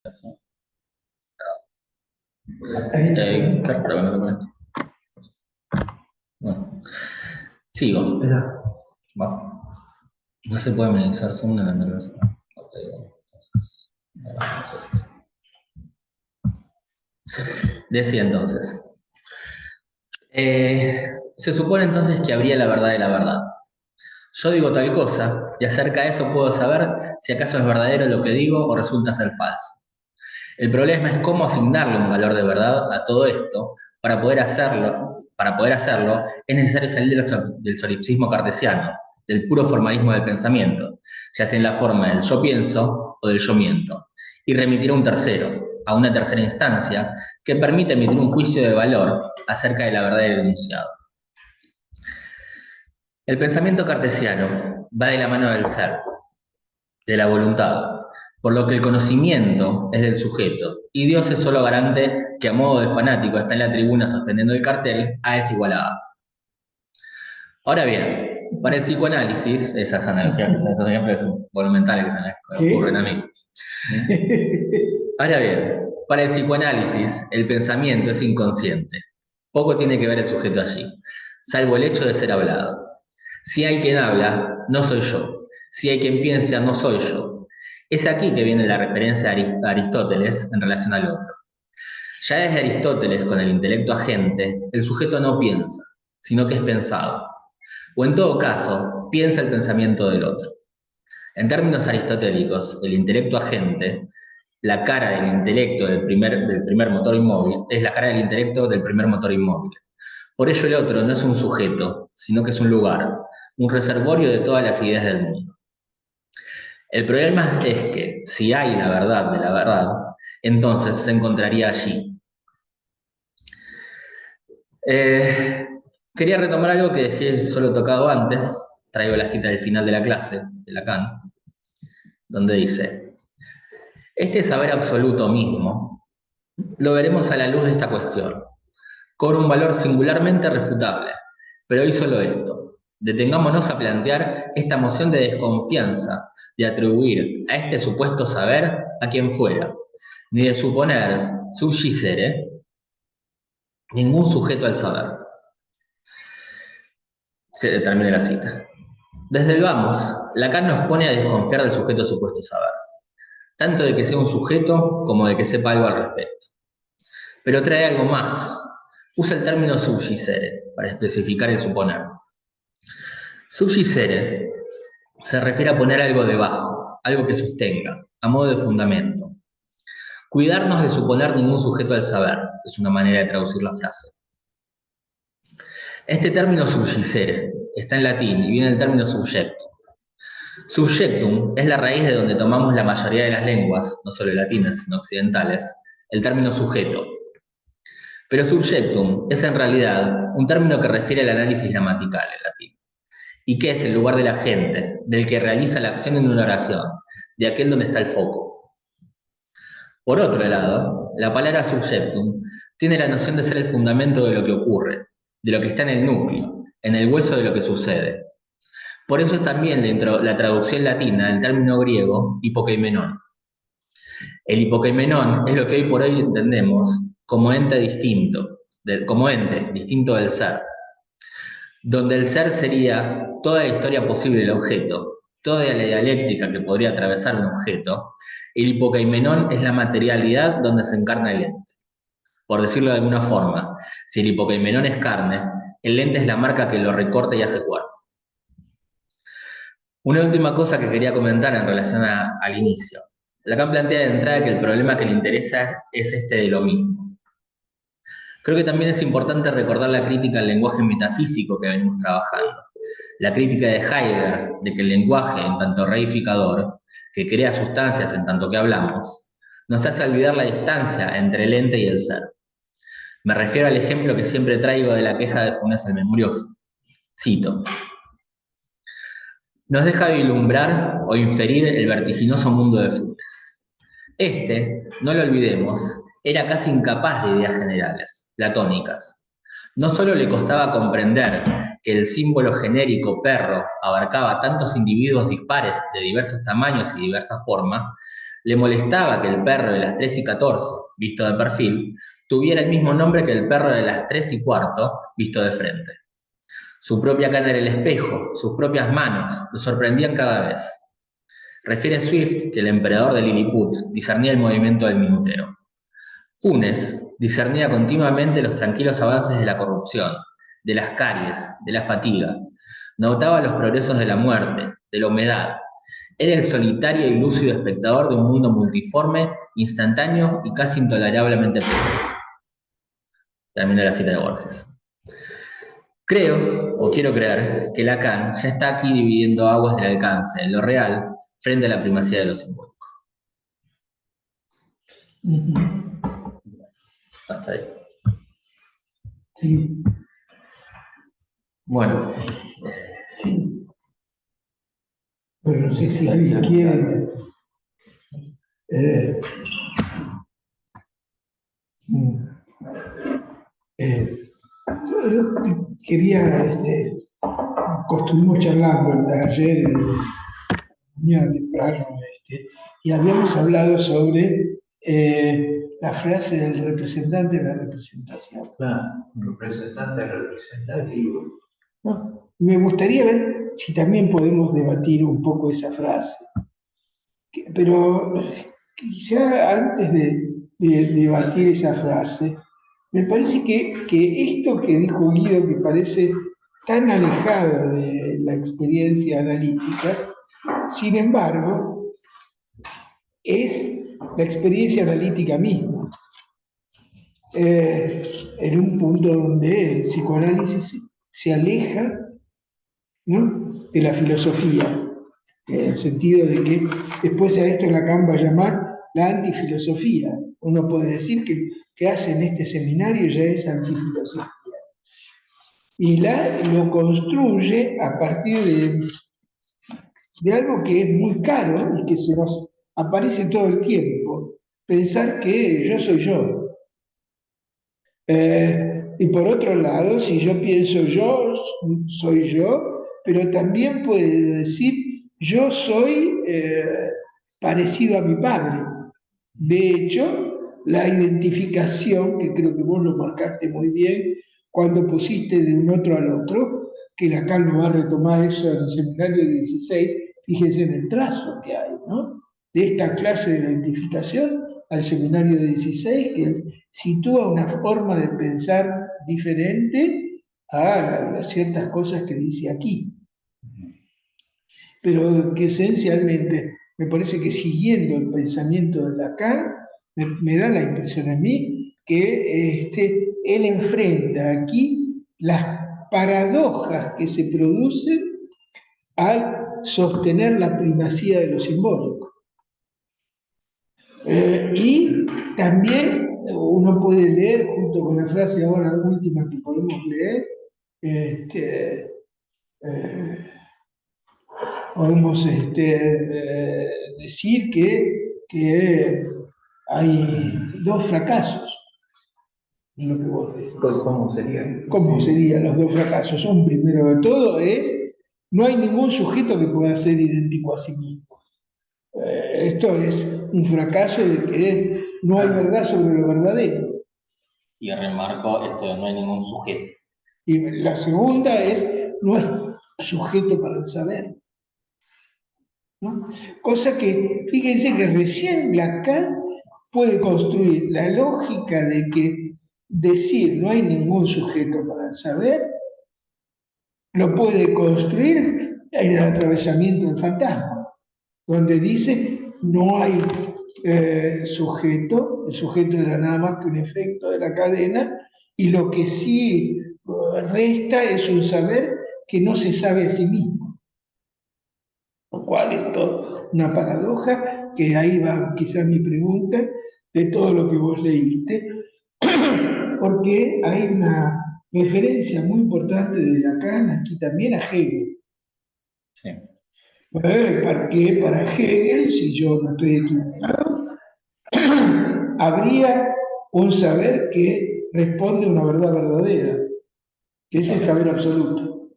Claro, pero no te conecto. Bueno, sigo. Va. No se puede minimizar Zoom en la nerviosa. Ok, bueno. Entonces, decía entonces. Se supone entonces que habría la verdad de la verdad. Yo digo tal cosa, y acerca de eso puedo saber si acaso es verdadero lo que digo o resulta ser falso. El problema es cómo asignarle un valor de verdad a todo esto. Para poder hacerlo, es necesario salir del solipsismo cartesiano, del puro formalismo del pensamiento, ya sea en la forma del yo pienso o del yo miento, y remitir a un tercero, a una tercera instancia, que permite emitir un juicio de valor acerca de la verdad del enunciado. El pensamiento cartesiano va de la mano del ser, de la voluntad, por lo que el conocimiento es del sujeto, y Dios es solo garante que a modo de fanático está en la tribuna sosteniendo el cartel A es igual a A. Ahora bien, para el psicoanálisis, esas analogías, esos ejemplos monumentales que se me ocurren a mí. Ahora bien, para el psicoanálisis, el pensamiento es inconsciente. Poco tiene que ver el sujeto allí, salvo el hecho de ser hablado. Si hay quien habla, no soy yo. Si hay quien piensa, no soy yo. Es aquí que viene la referencia a Aristóteles en relación al otro. Ya desde Aristóteles, con el intelecto agente, el sujeto no piensa, sino que es pensado. O en todo caso, piensa el pensamiento del otro. En términos aristotélicos, el intelecto agente, la cara del intelecto del primer motor inmóvil, es la cara del intelecto del primer motor inmóvil. Por ello el otro no es un sujeto, sino que es un lugar, un reservorio de todas las ideas del mundo. El problema es que si hay la verdad de la verdad, entonces se encontraría allí. Quería retomar algo que dejé solo tocado antes, traigo la cita del final de la clase, de Lacan, donde dice, este saber absoluto mismo lo veremos a la luz de esta cuestión. Cobra un valor singularmente refutable, pero hoy solo esto. Detengámonos a plantear esta moción de desconfianza, de atribuir a este supuesto saber a quien fuera, ni de suponer, subgicere, ningún sujeto al saber. Se termina la cita. Desde el vamos, Lacan nos pone a desconfiar del sujeto supuesto saber, tanto de que sea un sujeto como de que sepa algo al respecto. Pero trae algo más. Usa el término subgicere para especificar el suponer. Subgicere se refiere a poner algo debajo, algo que sostenga, a modo de fundamento. Cuidarnos de suponer ningún sujeto al saber, es una manera de traducir la frase. Este término subgicere está en latín y viene del término subjectum. Subjectum es la raíz de donde tomamos la mayoría de las lenguas, no solo latinas, sino occidentales, el término sujeto. Pero subjectum es en realidad un término que refiere al análisis gramatical en latín. ¿Y qué es el lugar de la gente, del que realiza la acción en una oración, de aquel donde está el foco? Por otro lado, la palabra subjectum tiene la noción de ser el fundamento de lo que ocurre, de lo que está en el núcleo, en el hueso de lo que sucede. Por eso es también la traducción latina del término griego hipokeimenon. El hipokeimenon es lo que hoy por hoy entendemos como ente distinto, distinto del ser, donde el ser sería toda la historia posible del objeto, toda la dialéctica que podría atravesar un objeto. El hipokeimenon es la materialidad donde se encarna el ente. Por decirlo de alguna forma, si el hipokeimenon es carne, el ente es la marca que lo recorta y hace cuerpo. Una última cosa que quería comentar en relación al inicio. Lacan plantea de entrada que el problema que le interesa es este de lo mismo. Creo que también es importante recordar la crítica al lenguaje metafísico que venimos trabajando. La crítica de Heidegger de que el lenguaje, en tanto reificador, que crea sustancias en tanto que hablamos, nos hace olvidar la distancia entre el ente y el ser. Me refiero al ejemplo que siempre traigo de la queja de Funes el Memorioso. Cito. Nos deja vislumbrar o inferir el vertiginoso mundo de Funes. Este, no lo olvidemos, era casi incapaz de ideas generales, platónicas. No solo le costaba comprender que el símbolo genérico perro abarcaba tantos individuos dispares de diversos tamaños y diversas formas, Le molestaba que el perro de las 3:14, visto de perfil, tuviera el mismo nombre que el perro de las 3:15, visto de frente. Su propia cara en el espejo, sus propias manos, lo sorprendían cada vez. Refiere Swift que el emperador de Lilliput discernía el movimiento del minutero. Funes discernía continuamente los tranquilos avances de la corrupción, de las caries, de la fatiga. Notaba los progresos de la muerte, de la humedad. Era el solitario y lúcido espectador de un mundo multiforme, instantáneo y casi intolerablemente preciso. Termina la cita de Borges. Creo, o quiero creer, que Lacan ya está aquí dividiendo aguas del alcance de lo real frente a la primacía de lo simbólico. Hasta ahí. Sí. Bueno. Sí. Pero no sé si alguien quiere. Quería, estuvimos charlando ayer, mañana temprano, y habíamos hablado sobre la frase del representante de la representación. Claro, un representante representativo. ¿No? Me gustaría ver si también podemos debatir un poco esa frase. Pero quizá antes de debatir esa frase, me parece que esto que dijo Guido, que parece tan alejado de la experiencia analítica, sin embargo, es la experiencia analítica misma. En un punto donde el psicoanálisis se aleja, ¿no?, de la filosofía, en el sentido de que después a esto Lacan va a llamar la antifilosofía. Uno puede decir que hace en este seminario ya es antifilosofía. Y lo construye a partir de algo que es muy caro y que se nos aparece todo el tiempo: pensar que yo soy yo. Y por otro lado, si yo pienso yo, soy yo, pero también puede decir yo soy parecido a mi padre. De hecho, la identificación, que creo que vos lo marcaste muy bien cuando pusiste de un otro al otro, que Lacan no va a retomar eso en el seminario 16, fíjense en el trazo que hay, ¿no?, de esta clase de identificación al seminario 16, que sitúa una forma de pensar diferente a ciertas cosas que dice aquí. Pero que esencialmente me parece que, siguiendo el pensamiento de Lacan, me da la impresión a mí que él enfrenta aquí las paradojas que se producen al sostener la primacía de lo simbólico. Y también uno puede leer, junto con la frase ahora última que podemos leer, podemos decir que hay dos fracasos en lo que vos decís. ¿Cómo sería? ¿Cómo serían los dos fracasos? Un primero de todo es: no hay ningún sujeto que pueda ser idéntico a sí mismo. Esto es un fracaso de que no hay verdad sobre lo verdadero. Y remarco esto de no hay ningún sujeto. Y la segunda es: no hay sujeto para el saber, ¿no? Cosa que, fíjense que recién Lacan puede construir la lógica de que decir no hay ningún sujeto para el saber, lo puede construir en el atravesamiento del fantasma, donde dice no hay sujeto, el sujeto era nada más que un efecto de la cadena, y lo que sí resta es un saber que no se sabe a sí mismo. Lo cual es toda una paradoja, que ahí va quizás mi pregunta de todo lo que vos leíste, porque hay una referencia muy importante de Lacan aquí también a Hegel. Sí. Porque para Hegel, si yo no estoy equivocado, habría un saber que responde a una verdad verdadera, que es el saber absoluto.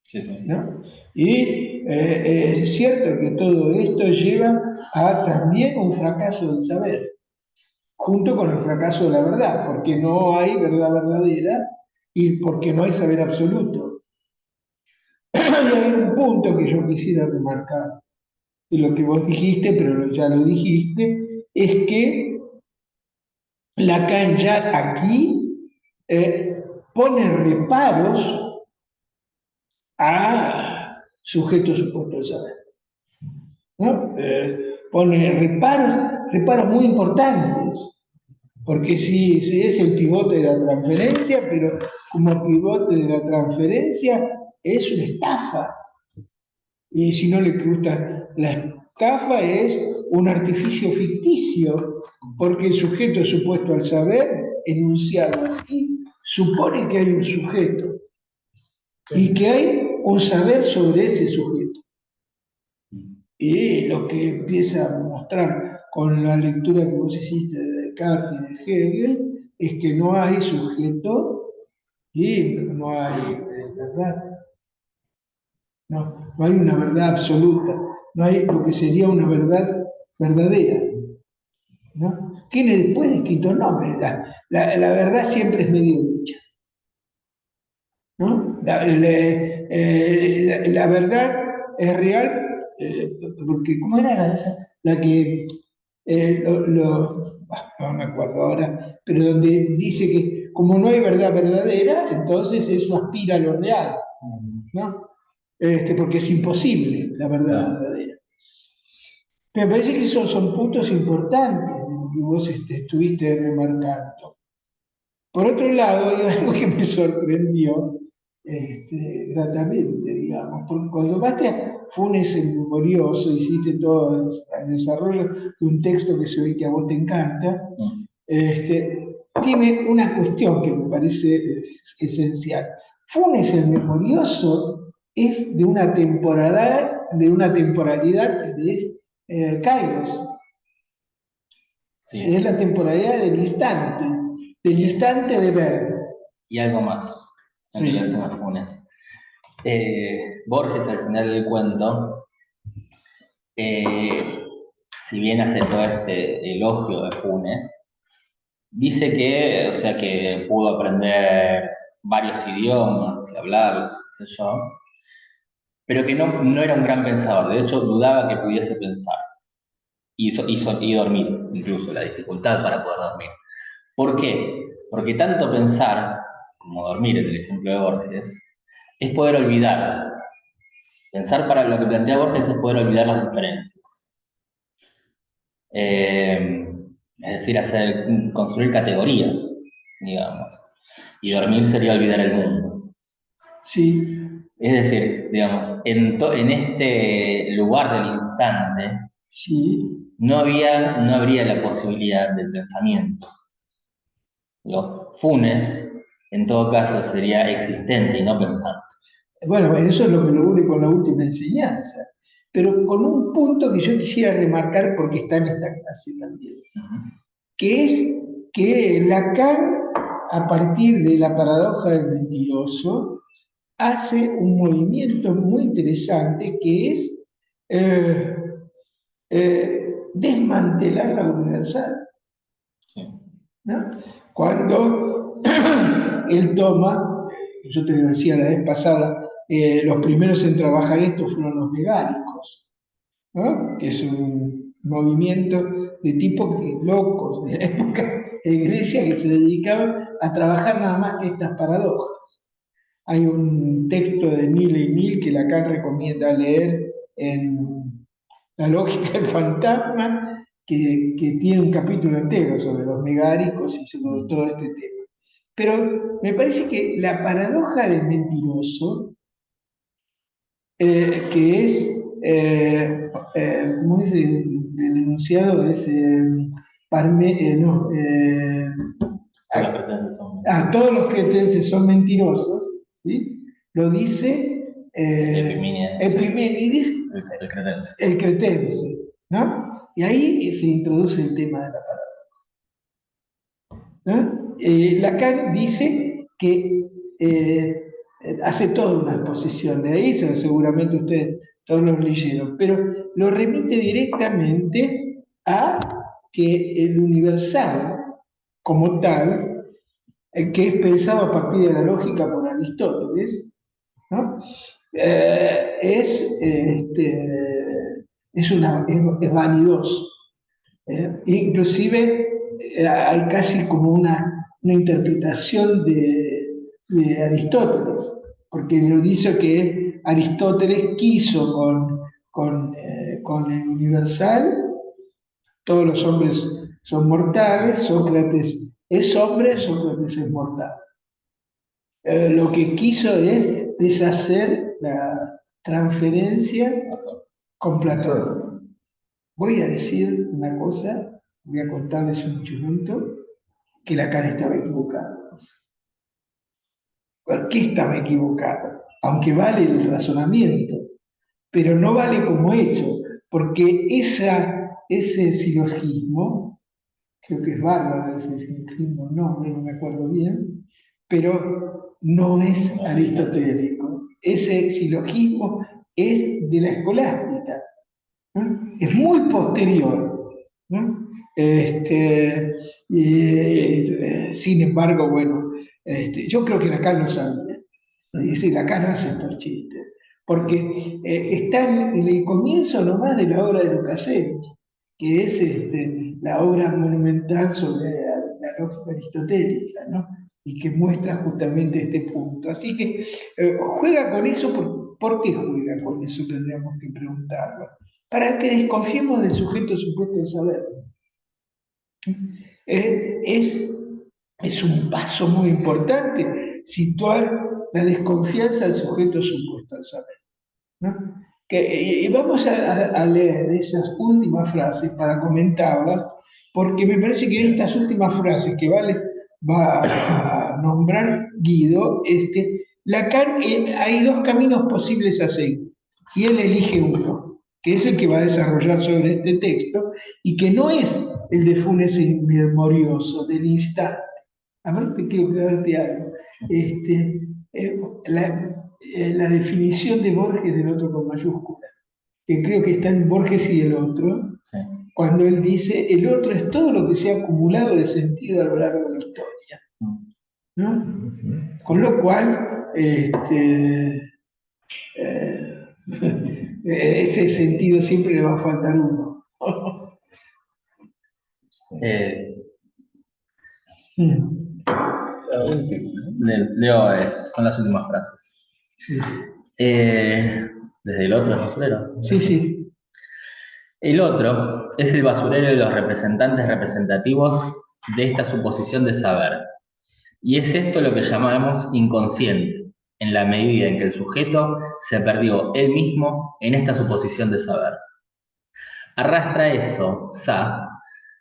Sí, sí. ¿no? Y es cierto que todo esto lleva a también un fracaso del saber, junto con el fracaso de la verdad, porque no hay verdad verdadera y porque no hay saber absoluto. Y hay un punto que yo quisiera remarcar de lo que vos dijiste, pero ya lo dijiste, es que Lacan ya aquí pone reparos a sujetos supuestos al saber, ¿no? Pone reparos muy importantes, porque si es el pivote de la transferencia, pero como pivote de la transferencia es una estafa. Y si no le gusta la estafa, es un artificio ficticio, porque el sujeto supuesto al saber, enunciado así, supone que hay un sujeto y que hay un saber sobre ese sujeto. Y lo que empieza a mostrar con la lectura que vos hiciste de Descartes y de Hegel es que no hay sujeto y no hay verdad. No hay una verdad absoluta, no hay lo que sería una verdad verdadera, ¿no? Tiene después distintos nombres, la verdad siempre es medio dicha, ¿no? La verdad es real, porque ¿cómo era la que, no me acuerdo ahora, pero donde dice que como no hay verdad verdadera, entonces eso aspira a lo real, ¿no? Porque es imposible la verdad Claro. verdadera. Me parece que esos son puntos importantes de lo que vos estuviste remarcando. Por otro lado, hay algo que me sorprendió gratamente, digamos, porque cuando vas a Funes el Memorioso, hiciste todo el desarrollo de un texto que se ve que a vos te encanta, Mm. tiene una cuestión que me parece esencial. Funes el Memorioso es de una temporalidad de Kairos, Sí, es la temporalidad del instante de ver. y algo más en Sí, relación a Funes. Borges, al final del cuento, eh, si bien hace todo este elogio de Funes, dice que, o sea, que pudo aprender varios idiomas y hablarlos, qué sé yo, pero que no era un gran pensador. De hecho, dudaba que pudiese pensar y dormir, incluso la dificultad para poder dormir. ¿Por qué? Porque tanto pensar como dormir, en el ejemplo de Borges, es poder olvidar. Pensar para lo que plantea Borges es poder olvidar las diferencias. Es decir, construir categorías, digamos. Y dormir sería olvidar el mundo. sí, Es decir, digamos, en este lugar del instante sí. no habría la posibilidad del pensamiento. Digo, Funes, en todo caso, sería existente y no pensante. Bueno, eso es lo que lo une con la última enseñanza. Pero con un punto que yo quisiera remarcar porque está en esta clase también, que es que Lacan, a partir de la paradoja del mentiroso, hace un movimiento muy interesante que es eh, desmantelar la universal, Sí. ¿no? Cuando él toma, yo te lo decía la vez pasada, los primeros en trabajar esto fueron los megáricos, ¿no? Que es un movimiento de tipo locos de la época de Grecia que se dedicaban a trabajar nada más que estas paradojas. Hay un texto de Nile y Nil que Lacan recomienda leer en La lógica del fantasma, que tiene un capítulo entero sobre los megáricos y sobre todo este tema. Pero me parece que la paradoja del mentiroso, que es, ¿cómo es el enunciado? Es, no, Todas las pertenencias son todos los cretenses son mentirosos, ¿sí? Lo dice Epimenides, Epimenides, el cretense. el cretense, ¿no? Y ahí se introduce el tema de la palabra, ¿no? Lacan dice que hace toda una exposición de ahí, seguramente ustedes todos lo leyeron, pero lo remite directamente a que el universal, como tal, que es pensado a partir de la lógica por Aristóteles, ¿no? Es vanidoso. Inclusive hay casi como una interpretación de Aristóteles, porque lo dice que Aristóteles quiso con el universal, todos los hombres son mortales, Sócrates es hombre, Sócrates es mortal. Lo que quiso es deshacer la transferencia con Platón. Voy a decir una cosa, voy a contarles un chunto, que Lacan estaba equivocado. ¿Por qué estaba equivocado? Aunque vale el razonamiento, pero no vale como hecho, porque ese silogismo, creo que es bárbaro ese silogismo, no me acuerdo bien, pero no es aristotélico. Ese silogismo es de la escolástica, ¿no? Es muy posterior, ¿no? Sin embargo, bueno, yo creo que Lacan lo sabía. Dice, Lacan hace estos chistes, porque está en el comienzo nomás de la obra de Lukasevich, que es la obra monumental sobre la lógica aristotélica, ¿no? Y que muestra justamente este punto. Así que juega con eso, ¿por qué juega con eso? Tendríamos que preguntarlo. Para que desconfiemos del sujeto supuesto de saber. Eh, es, es un paso muy importante situar la desconfianza del sujeto supuesto al saber, ¿no? Y vamos a leer esas últimas frases para comentarlas, porque me parece que en estas últimas frases que va a nombrar Guido, Lacan, hay dos caminos posibles a seguir, y él elige uno, que es el que va a desarrollar sobre este texto, y que no es el de Funes memorioso, del instante. A ver, te quiero aclararte algo. La definición de Borges del otro con mayúscula, que creo que está en Borges y el otro, Sí. cuando él dice, el otro es todo lo que se ha acumulado de sentido a lo largo de la historia, ¿no? Con lo cual, ese sentido siempre le va a faltar uno. Eh, Mm. Leo, son las últimas frases. Sí, Desde el otro basurero. sí, sí. El otro es el basurero de los representantes representativos de esta suposición de saber. Y es esto lo que llamamos inconsciente, en la medida en que el sujeto se perdió él mismo en esta suposición de saber. Arrastra eso,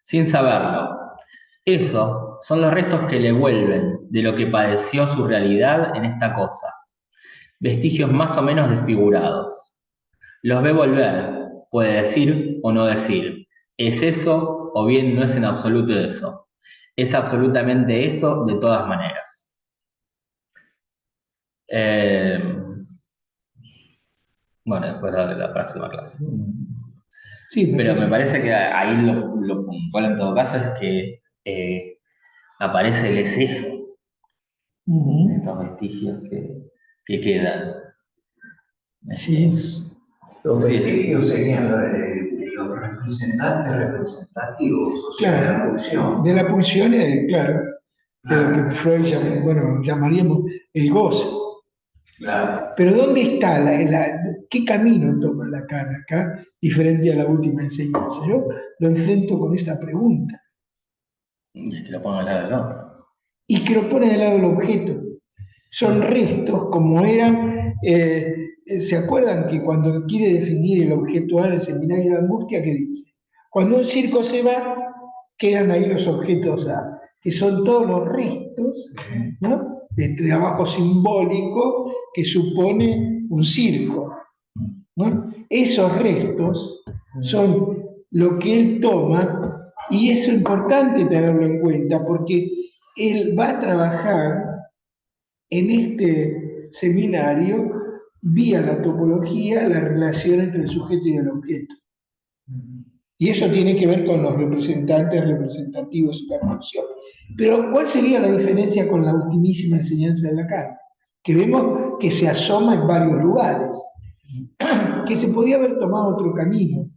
sin saberlo. Eso son los restos que le vuelven de lo que padeció su realidad en esta cosa, vestigios más o menos desfigurados. Los ve volver, puede decir o no decir. ¿Es eso o bien no es en absoluto eso? Es absolutamente eso de todas maneras. Bueno, después de la próxima clase. Sí, Pero me parece que ahí lo puntual en todo caso es que aparece el exceso de estos vestigios que quedan. Sí. Los Sí, vestigios sí. serían los representantes representativos, o sea, de la Claro, pulsión. de la pulsión, claro, que Freud llamaríamos el goce. Claro. Pero ¿dónde está qué camino toma Lacan acá, diferente a la última enseñanza? Yo lo enfrento con esta pregunta. Y es que lo pongo al lado del otro. Y que lo pone del lado del objeto. Son restos como eran. ¿Se acuerdan que cuando quiere definir el objeto A en el seminario de Angustia, qué dice? Cuando un circo se va, quedan ahí los objetos A, que son todos los restos, ¿no?, de trabajo simbólico que supone un circo, ¿no? Esos restos son lo que él toma, y es importante tenerlo en cuenta porque él va a trabajar en seminario, vía la topología, la relación entre el sujeto y el objeto. Y eso tiene que ver con los representantes representativos y la función. Pero, ¿cuál sería la diferencia con la ultimísima enseñanza de Lacan? Que vemos que se asoma en varios lugares, que se podía haber tomado otro camino.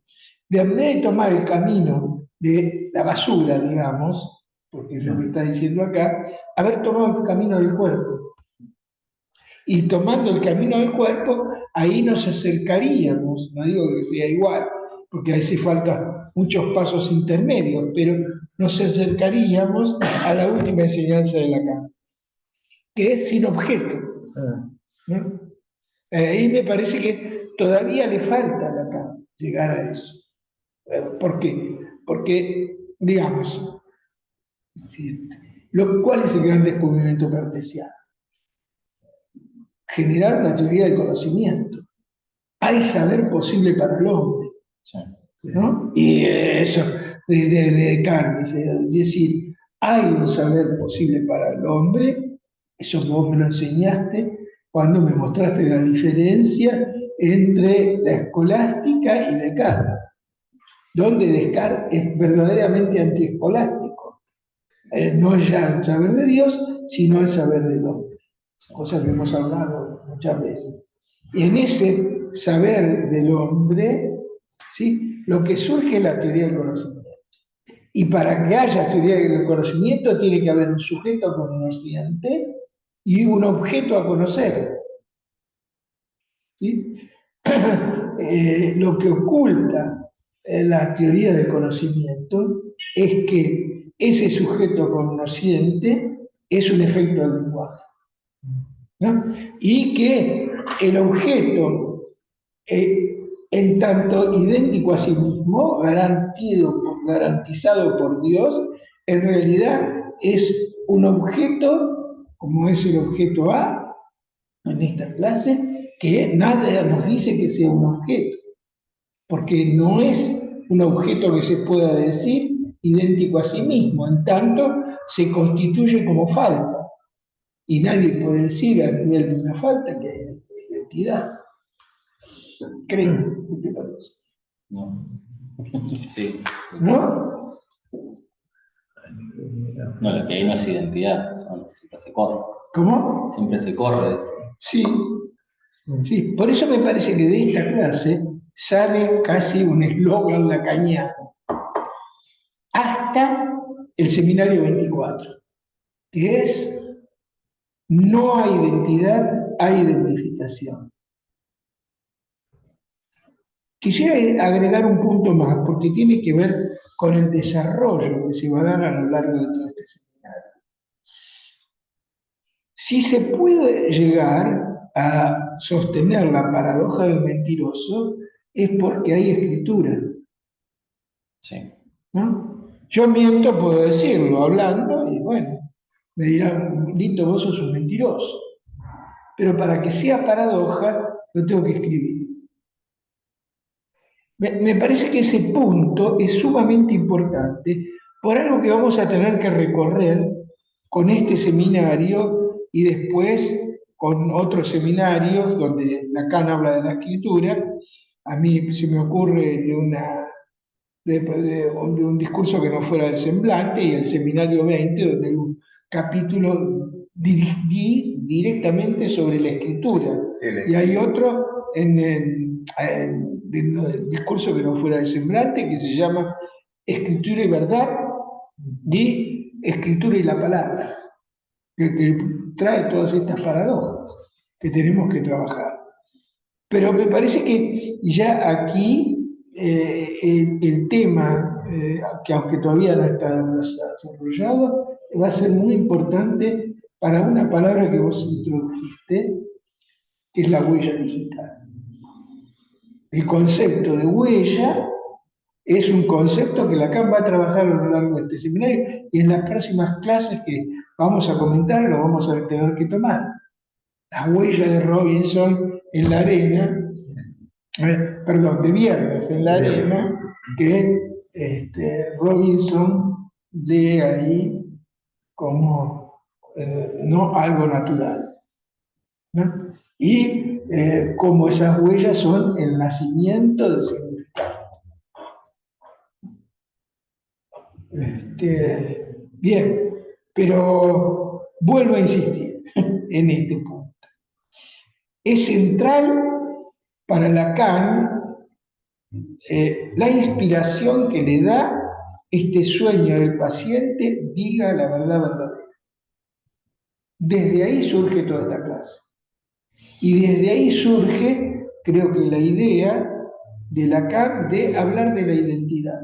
En vez de tomar el camino de la basura, digamos, porque es lo que está diciendo acá, haber tomado el camino del cuerpo. Y tomando el camino del cuerpo, ahí nos acercaríamos, no digo que sea igual, porque ahí sí faltan muchos pasos intermedios, pero nos acercaríamos a la última enseñanza de Lacan, que es sin objeto. ¿No? Ahí me parece que todavía le falta a Lacan llegar a eso. ¿Por qué? Porque, digamos, ¿cuál es el gran descubrimiento cartesiano? Generar una teoría del conocimiento. Hay saber posible para el hombre. ¿No? Y eso de Descartes, es decir, hay un saber posible para el hombre, eso vos me lo enseñaste cuando me mostraste la diferencia entre la escolástica y Descartes, donde Descartes es verdaderamente antiescolástico, no ya el saber de Dios, sino el saber del hombre, cosa que hemos hablado muchas veces. Y en ese saber del hombre, ¿sí?, lo que surge es la teoría del conocimiento. Y para que haya teoría del conocimiento tiene que haber un sujeto conociente y un objeto a conocer. ¿Sí? Lo que oculta la teoría del conocimiento es que ese sujeto conociente es un efecto del lenguaje, ¿no? Y que el objeto, en tanto idéntico a sí mismo, garantizado por Dios, en realidad es un objeto, como es el objeto A en esta clase, que nada nos dice que sea un objeto, porque no es un objeto que se pueda decir idéntico a sí mismo, en tanto se constituye como falta. Y nadie puede decir a nivel de una falta que hay identidad. Creo, ¿qué te parece? No. Sí. ¿No? No, lo que hay no es identidad, siempre se corre. ¿Cómo? Siempre se corre. Sí. Sí. Por eso me parece que de esta clase sale casi un eslogan lacaniano. Hasta el seminario 24, que es: no hay identidad, hay identificación. Quisiera agregar un punto más, porque tiene que ver con el desarrollo que se va a dar a lo largo de todo este seminario. Si se puede llegar a sostener la paradoja del mentiroso, es porque hay escritura. Sí. ¿No? Yo miento, puedo decirlo, hablando, y bueno, me dirán, Lito, vos sos un mentiroso. Pero para que sea paradoja, lo tengo que escribir. Me parece que ese punto es sumamente importante por algo que vamos a tener que recorrer con este seminario y después con otros seminarios donde Lacan habla de la escritura. A mí se me ocurre de un discurso que no fuera el semblante, y el seminario 20, donde hay un capítulo directamente sobre la escritura. Y hay otro en el discurso que no fuera el semblante, que se llama Escritura y Verdad, y Escritura y la Palabra, que trae todas estas paradojas que tenemos que trabajar. Pero me parece que ya aquí el tema, que aunque todavía no está desarrollado, va a ser muy importante para una palabra que vos introdujiste, que es la huella digital. El concepto de huella es un concepto que Lacan va a trabajar a lo largo de este seminario, y en las próximas clases que vamos a comentar lo vamos a tener que tomar. La huella de Robinson en la arena, de Viernes en la arena, que Robinson lee ahí como no algo natural, ¿no? y cómo esas huellas son el nacimiento del significado. Bien, pero vuelvo a insistir en este punto. Es central para Lacan la inspiración que le da este sueño del paciente, diga la verdad verdadera. Desde ahí surge toda esta clase. Y desde ahí surge, creo que la idea de Lacan de hablar de la identidad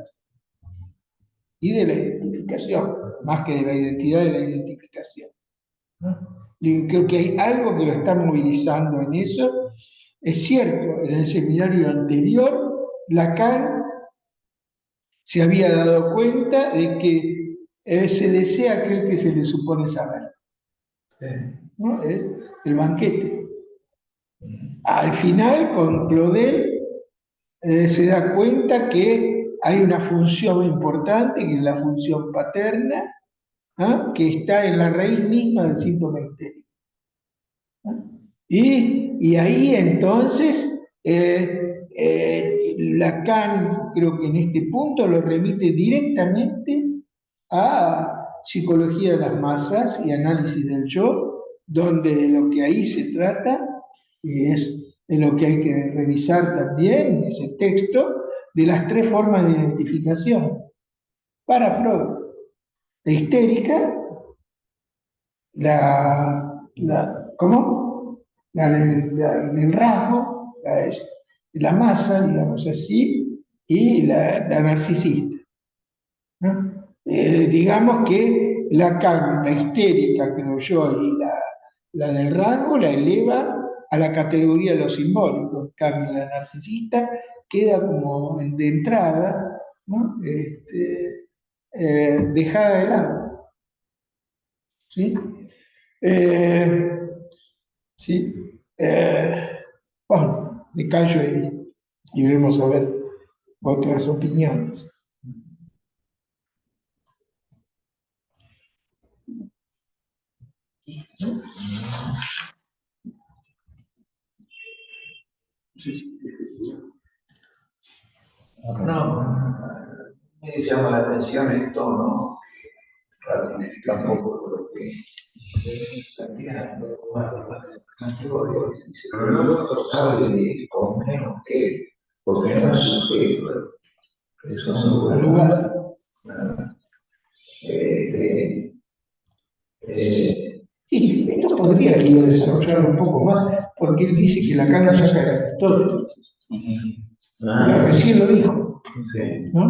y de la identificación, más que de la identidad, de la identificación. Y creo que hay algo que lo está movilizando en eso. Es cierto, en el seminario anterior, Lacan se había dado cuenta de que se desea aquel que se le supone saber. ¿No? El banquete. Al final, con Claudel, se da cuenta que hay una función importante, que es la función paterna, ¿ah? Que está en la raíz misma del síntoma histérico. Y ahí entonces Lacan, creo que en este punto lo remite directamente a psicología de las masas y análisis del yo, donde de lo que ahí se trata, y es de lo que hay que revisar también en ese texto, de las tres formas de identificación. Para Freud, la histérica, ¿cómo? Del rasgo, la masa, digamos así, y la narcisista, ¿no? Digamos que la histérica, creo yo, y la del rasgo la eleva a la categoría de lo simbólico. En cambio, la narcisista queda como de entrada, ¿no? Dejada de lado. ¿Sí? ¿Sí? Bueno, me callo ahí y vemos a ver otras opiniones. No, me llama la atención el tono, que ratifica un poco lo que planteando, pero el otro sabe de con menos que, porque no es sujeto, eso es un lugar. Y esto podría desarrollarlo un poco más, porque él dice que Lacan lo saca de Aristóteles. Recién lo dijo. ¿No?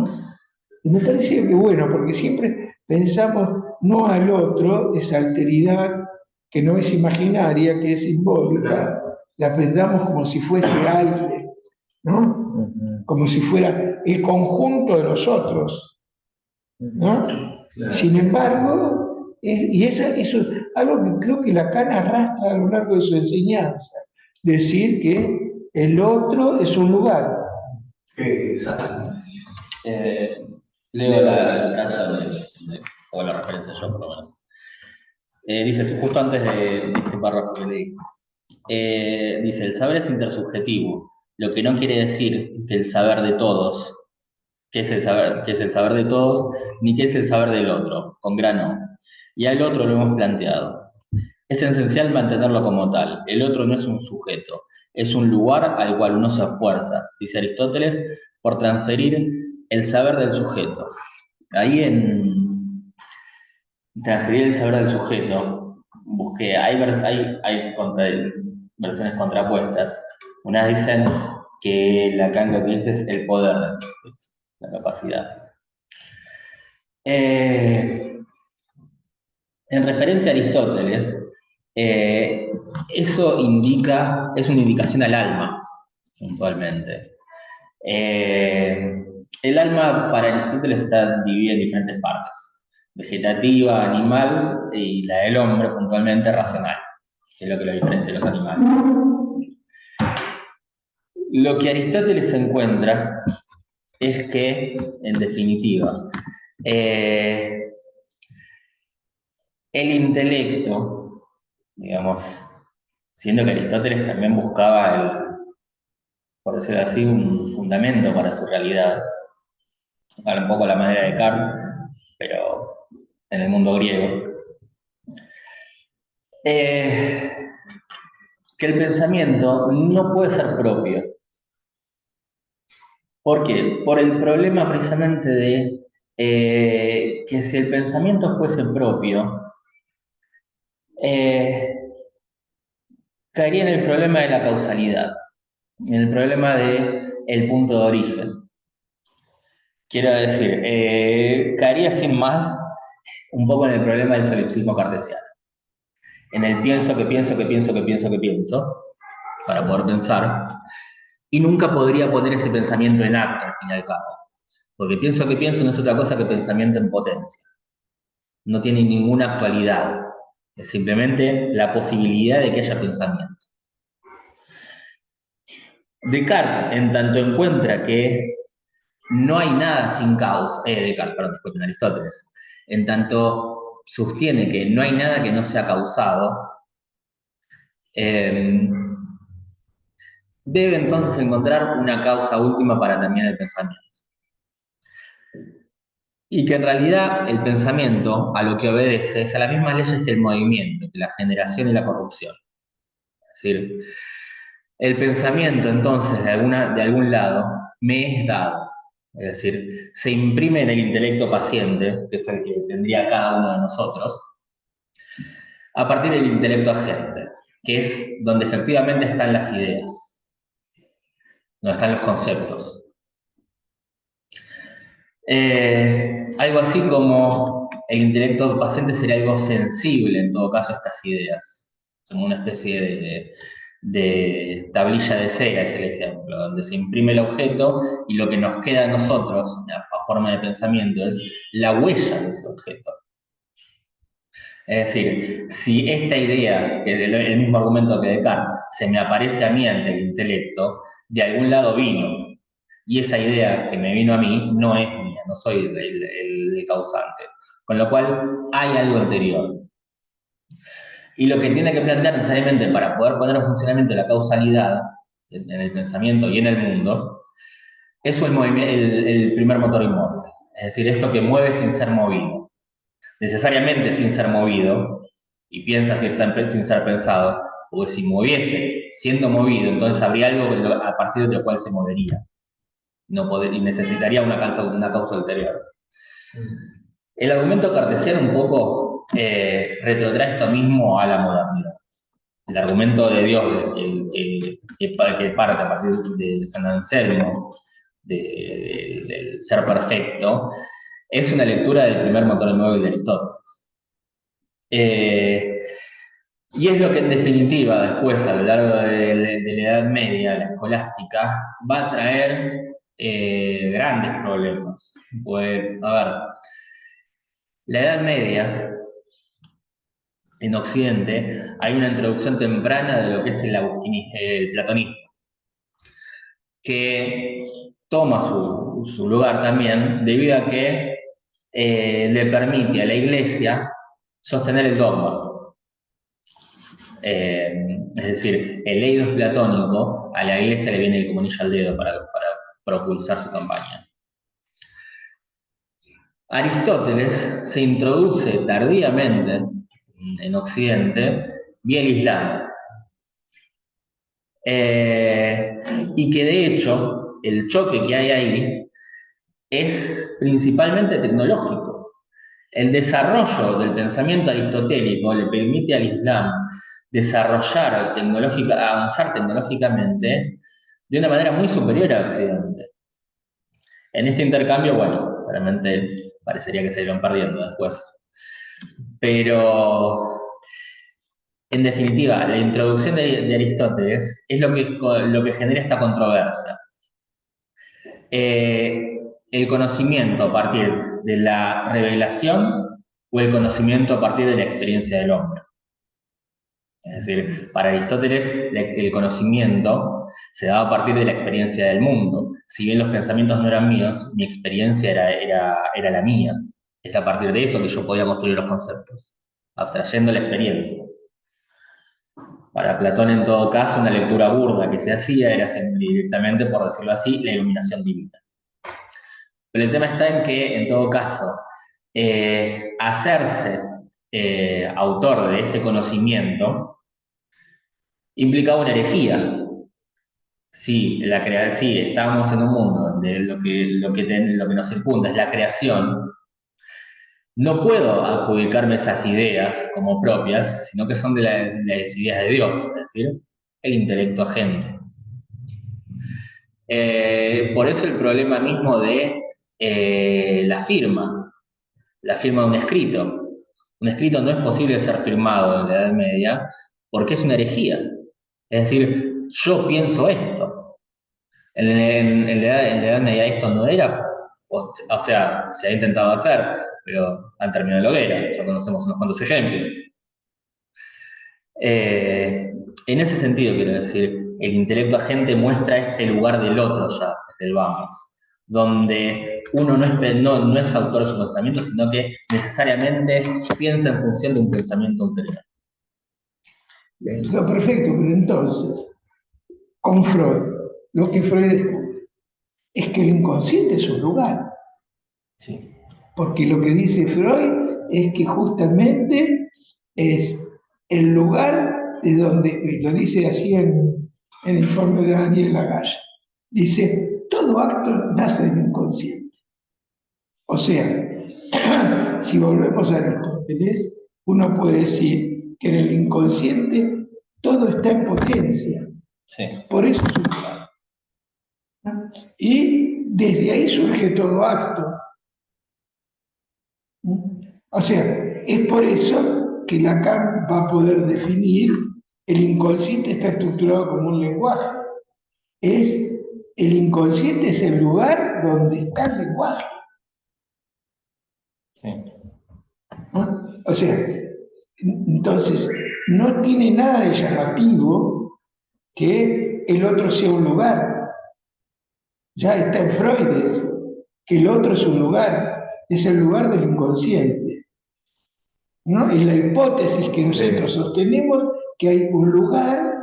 Y me parecía que bueno, porque siempre pensamos no al otro, esa alteridad que no es imaginaria, que es simbólica, la pensamos como si fuese alguien, ¿no? Como si fuera el conjunto de los otros, ¿no? Sin embargo, eso es algo que creo que Lacan arrastra a lo largo de su enseñanza, decir que el otro es un lugar. Exacto. Leo la frase o la referencia yo por lo menos. Dice, justo antes de este párrafo que leí, dice, el saber es intersubjetivo, lo que no quiere decir que el saber de todos, que es el saber de todos, ni que es el saber del otro, con gran O. Y al otro lo hemos planteado. Es esencial mantenerlo como tal. El otro no es un sujeto, es un lugar al cual uno se esfuerza, dice Aristóteles, por transferir el saber del sujeto. Ahí en transferir el saber del sujeto, busqué, hay versiones contrapuestas. Unas dicen que Lacan lo que dice es el poder del sujeto, la capacidad. En referencia a Aristóteles, eso es una indicación al alma, puntualmente. El alma para Aristóteles está dividida en diferentes partes: vegetativa, animal, y la del hombre, puntualmente, racional, que es lo que lo diferencia de los animales. Lo que Aristóteles encuentra es que, en definitiva, el intelecto, digamos, siendo que Aristóteles también buscaba, por decirlo así, un fundamento para su realidad. Ahora un poco la manera de Kant, pero en el mundo griego. Eh, que el pensamiento no puede ser propio. ¿Por qué? Por el problema precisamente de que si el pensamiento fuese propio, eh, caería en el problema de la causalidad, en el problema del punto de origen. Quiero decir, caería sin más un poco en el problema del solipsismo cartesiano. En el pienso que pienso que pienso que pienso que pienso, para poder pensar, y nunca podría poner ese pensamiento en acto, al fin y al cabo. Porque pienso que pienso no es otra cosa que pensamiento en potencia. No tiene ninguna actualidad. Es simplemente la posibilidad de que haya pensamiento. Descartes, en tanto encuentra que no hay nada sin causa, Descartes, perdón, disculpen, Aristóteles, en tanto sostiene que no hay nada que no sea causado, eh, debe entonces encontrar una causa última para también el pensamiento. Y que en realidad el pensamiento a lo que obedece es a las mismas leyes que el movimiento, que la generación y la corrupción. Es decir, el pensamiento entonces de algún lado me es dado. Es decir, se imprime en el intelecto paciente, que es el que tendría cada uno de nosotros, a partir del intelecto agente, que es donde efectivamente están las ideas, donde están los conceptos. Algo así como el intelecto paciente sería algo sensible, en todo caso, a estas ideas, como una especie de tablilla de cera, es el ejemplo, donde se imprime el objeto y lo que nos queda a nosotros, a forma de pensamiento, es la huella de ese objeto. Es decir, si esta idea, que es el mismo argumento que Descartes, se me aparece a mí ante el intelecto, de algún lado vino. Y esa idea que me vino a mí no es mía, no soy el causante. Con lo cual hay algo anterior. Y lo que tiene que plantear necesariamente para poder poner en funcionamiento la causalidad en el pensamiento y en el mundo, es el primer motor inmóvil. Es decir, esto que mueve sin ser movido. Necesariamente sin ser movido, y piensa sin ser pensado, porque si moviese siendo movido, entonces habría algo a partir de lo cual se movería. Y necesitaría una causa ulterior. El argumento cartesiano un poco retrotrae esto mismo a la modernidad. El argumento de Dios que parte a partir de San Anselmo, del ser perfecto, es una lectura del primer motor inmóvil de Aristóteles. Y es lo que en definitiva después, a lo largo de la Edad Media, la escolástica, va a traer grandes problemas. Pues, a ver, la Edad Media, en Occidente, hay una introducción temprana de lo que es el platonismo, que toma su lugar también debido a que le permite a la Iglesia sostener el dogma. Es decir, el eidos platónico a la Iglesia le viene como anillo al dedo para propulsar su campaña. Aristóteles se introduce tardíamente en Occidente vía el Islam. Y que de hecho el choque que hay ahí es principalmente tecnológico. El desarrollo del pensamiento aristotélico le permite al Islam avanzar tecnológicamente de una manera muy superior a Occidente. En este intercambio, bueno, claramente parecería que se iban perdiendo después. Pero, en definitiva, la introducción de Aristóteles es lo que genera esta controversia. El conocimiento a partir de la revelación o el conocimiento a partir de la experiencia del hombre. Es decir, para Aristóteles el conocimiento se daba a partir de la experiencia del mundo. Si bien los pensamientos no eran míos, mi experiencia era la mía. Es a partir de eso que yo podía construir los conceptos, abstrayendo la experiencia. Para Platón, en todo caso, una lectura burda que se hacía era directamente, por decirlo así, la iluminación divina. Pero el tema está en que, en todo caso, hacerse autor de ese conocimiento implicaba una herejía. Sí, sí, estamos en un mundo donde lo que nos circunda es la creación. No puedo adjudicarme esas ideas como propias, sino que son de las ideas de Dios, es decir, el intelecto agente. Por eso el problema mismo de la firma de un escrito. Un escrito no es posible ser firmado en la Edad Media porque es una herejía. Es decir, yo pienso esto. En la Edad Media esto no era, o sea, se ha intentado hacer, pero han terminado en la hoguera. Ya conocemos unos cuantos ejemplos. En ese sentido, quiero decir, el intelecto agente muestra este lugar del otro ya, del vamos, donde uno no es autor de su pensamiento, sino que necesariamente piensa en función de un pensamiento ulterior. Está perfecto, pero entonces, con Freud, lo que Freud descubre es que el inconsciente es un lugar, Sí. porque lo que dice Freud es que justamente es el lugar de donde, lo dice así en el informe de Daniel Lagalla, dice, todo acto nace del inconsciente. O sea, si volvemos a Aristóteles, uno puede decir que en el inconsciente todo está en potencia, Sí. por eso es un lugar. ¿No? Y desde ahí surge todo acto. ¿No? O sea, es por eso que Lacan va a poder definir el inconsciente está estructurado como un lenguaje. El inconsciente es el lugar donde está el lenguaje. Sí. ¿No? O sea, entonces no tiene nada de llamativo que el otro sea un lugar. Ya está en Freud eso, que el otro es un lugar, es el lugar del inconsciente. ¿No? Es la hipótesis que nosotros sostenemos que hay un lugar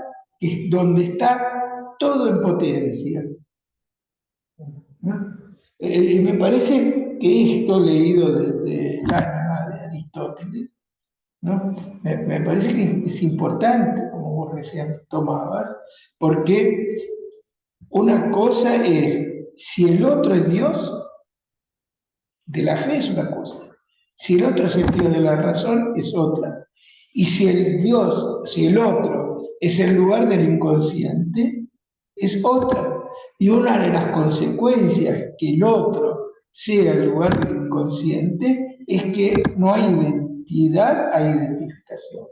donde está todo en potencia. ¿No? Me parece que esto leído desde el ánima de Aristóteles, ¿no? Me parece que es importante, como vos recién tomabas, porque una cosa es, si el otro es Dios, de la fe es una cosa, si el otro es el Dios de la razón es otra, y si el Dios, si el otro es el lugar del inconsciente, es otra. Y una de las consecuencias que el otro sea el lugar del inconsciente es que no hay identidad, hay identificación.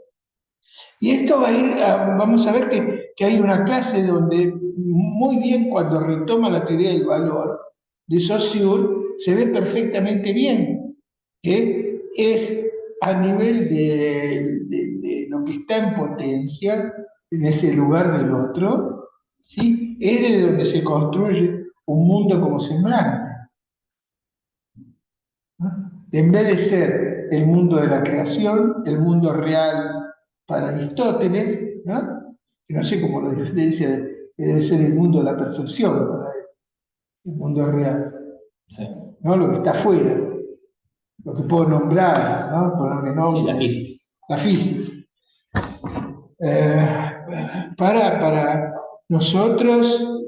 Y esto va a ir, vamos a ver que hay una clase donde muy bien cuando retoma la teoría del valor de Saussure, se ve perfectamente bien que es a nivel de lo que está en potencia, en ese lugar del otro, ¿sí? Es de donde se construye un mundo como semblante. ¿No? En vez de ser el mundo de la creación, el mundo real para Aristóteles, ¿no? Que no sé cómo lo diferencia, debe ser el mundo de la percepción para él, el mundo real, Sí. ¿no? Lo que está afuera, lo que puedo nombrar, ¿no? Ponerle nombre. Sí, la física. La física. Para nosotros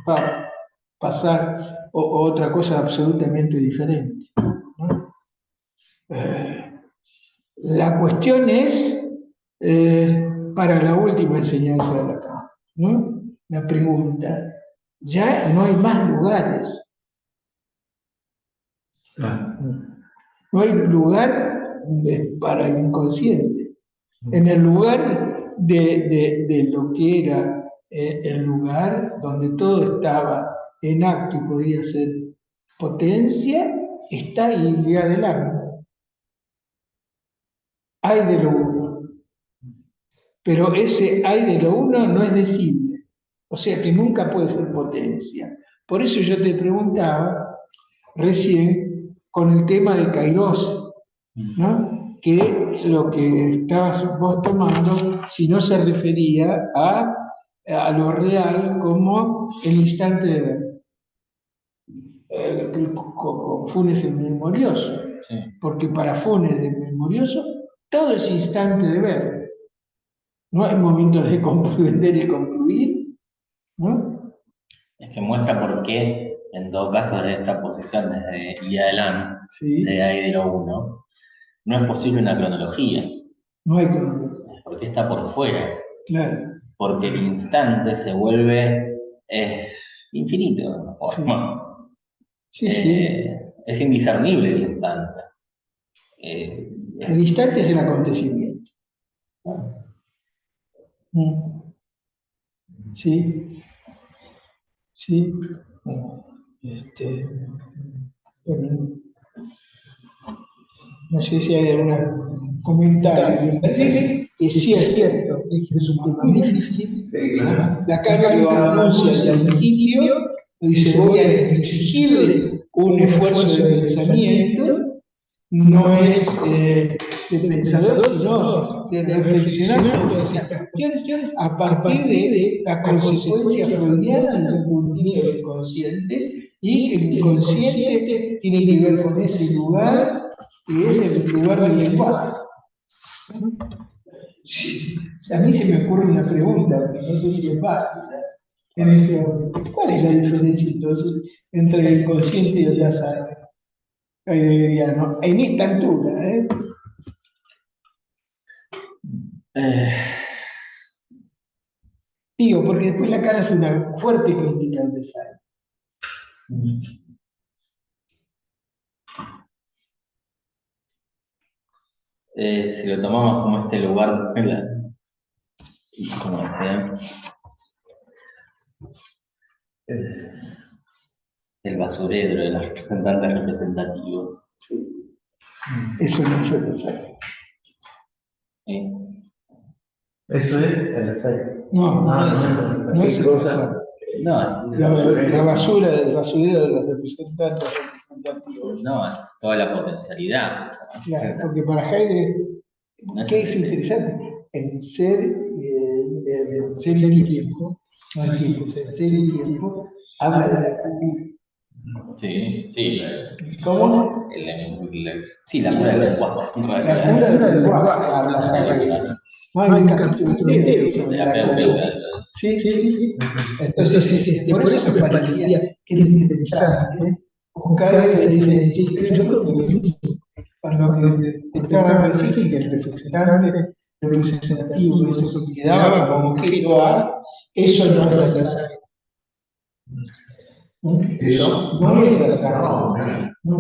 va a pasar otra cosa absolutamente diferente, ¿no? La cuestión es para la última enseñanza de Lacan, ¿no? La pregunta, ya no hay más lugares. No hay lugar para el inconsciente. En el lugar de lo que era el lugar donde todo estaba en acto y podría ser potencia, está idea del alma. Hay de lo uno. Pero ese hay de lo uno no es decible. O sea que nunca puede ser potencia. Por eso yo te preguntaba recién con el tema de Kairos, ¿no? que lo que estabas vos tomando, si no se refería a lo real como el instante de ver. Con Funes el memorioso, Sí. porque para Funes el memorioso todo es instante de ver. No hay momentos de comprender y concluir, ¿no? Es que muestra por qué, en todo caso, desde esta posición, desde Ilía de Lan, Sí, desde ahí de lo uno, no es posible una cronología, no hay cronología, porque está por fuera, claro. porque el instante se vuelve infinito de alguna forma. Sí, sí. Es indiscernible el instante. Eh, El instante es el acontecimiento. Mm. Sí, sí. Este, bueno, no sé si hay algún comentario. Sí, es cierto, es un tema muy difícil. Sí, claro. Acá lo anuncia al principio, dice voy a exigirle un esfuerzo de pensamiento, no es de pensador, sino de reflexionar todas estas cuestiones a partir de la consecuencia freudiana del cumplimiento del inconsciente, y que el inconsciente tiene que ver con ese lugar que es el lugar del lenguaje. A mí se me ocurre una pregunta, porque no sé si es válida en este momento. ¿Cuál es la diferencia entonces entre el inconsciente y el Dasein heideggeriano? En esta altura, ¿eh? eh, Digo, porque después la cara hace una fuerte crítica al Dasein. si lo tomamos como este lugar, como decía, el basurero de los representantes representativos. Eso no es el Dasein. ¿Eh? Eso es el ensayo. No, No es el ensayo. no es ¿Qué el cosa? Dasein. No, La basura del basurero de los representantes representativos. no, es toda la potencialidad. Claro, porque para Heidegger, No es ¿qué es el- interesante? El ser y tiempo, no hay tiempo, el ser y tiempo, habla de la cultura. Sí, sí. ¿Cómo? Sí, la cura del lenguaje, en La realidad. cura del lenguaje habla Heidegger. No hay un capítulo entero sobre la cura del lenguaje. Sí, sí, sí. Entonces, por eso me parecía que era interesante buscar esa diferencia. Y yo creo que cuando te trataba de decir que el representante representativo, eso que quedaba como objeto A, eso no es la Dasein. Eso No es la no, Dasein. No.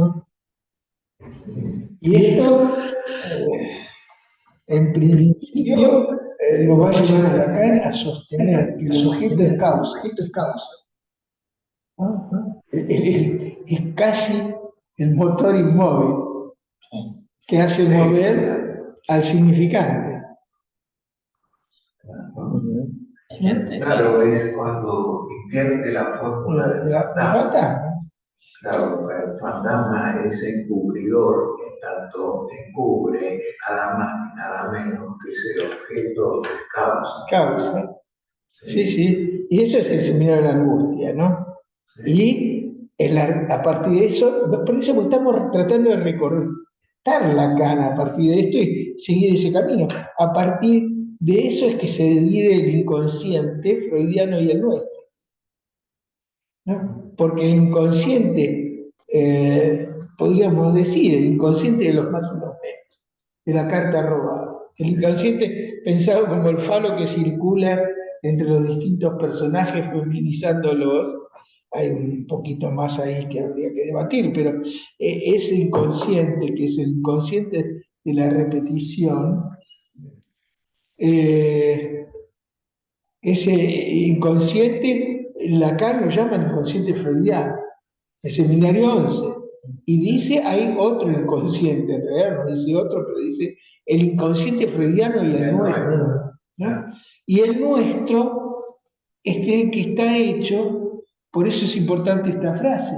Y esto, en principio, nos va a llevar a Lacan a sostener que el objeto es causa. ¿No? Es casi el motor inmóvil que hace mover al significante. Claro, es cuando invierte la fórmula del fantasma. Claro, el fantasma es encubridor, en tanto encubre nada más ni nada menos que es el objeto de causa. Causa. Sí, sí. Y eso es el seminario de la angustia, ¿no? Y a partir de eso, por eso estamos tratando de recorrer Lacan a partir de esto y seguir ese camino. A partir de eso es que se divide el inconsciente freudiano y el nuestro, ¿no? Porque el inconsciente, podríamos decir, el inconsciente de los más y los menos, de la carta robada. El inconsciente pensado como el falo que circula entre los distintos personajes, feminizándolos. Hay un poquito más ahí que habría que debatir, pero ese inconsciente, que es el inconsciente de la repetición, ese inconsciente, Lacan lo llama el inconsciente freudiano, el seminario 11, y dice hay otro inconsciente, en realidad no dice otro, pero dice el inconsciente freudiano y el nuestro, ¿no? Y el nuestro que está hecho, por eso es importante esta frase.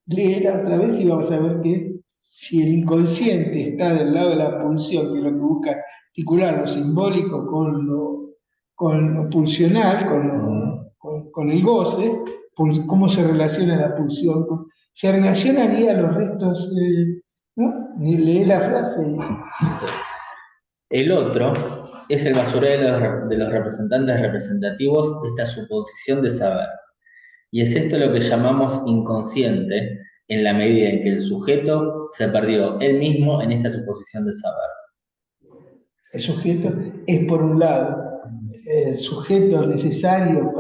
Léela otra vez y vamos a ver qué. si el inconsciente está del lado de la pulsión, que es lo que busca articular lo simbólico con lo pulsional, con el goce, cómo se relaciona la pulsión, se relacionaría a los restos, ¿no? Y lee la frase. Sí. El otro es el basurero de los representantes representativos de esta suposición de saber. Y es esto lo que llamamos inconsciente, en la medida en que el sujeto se perdió él mismo en esta suposición de saber. El sujeto es, por un lado, el sujeto necesario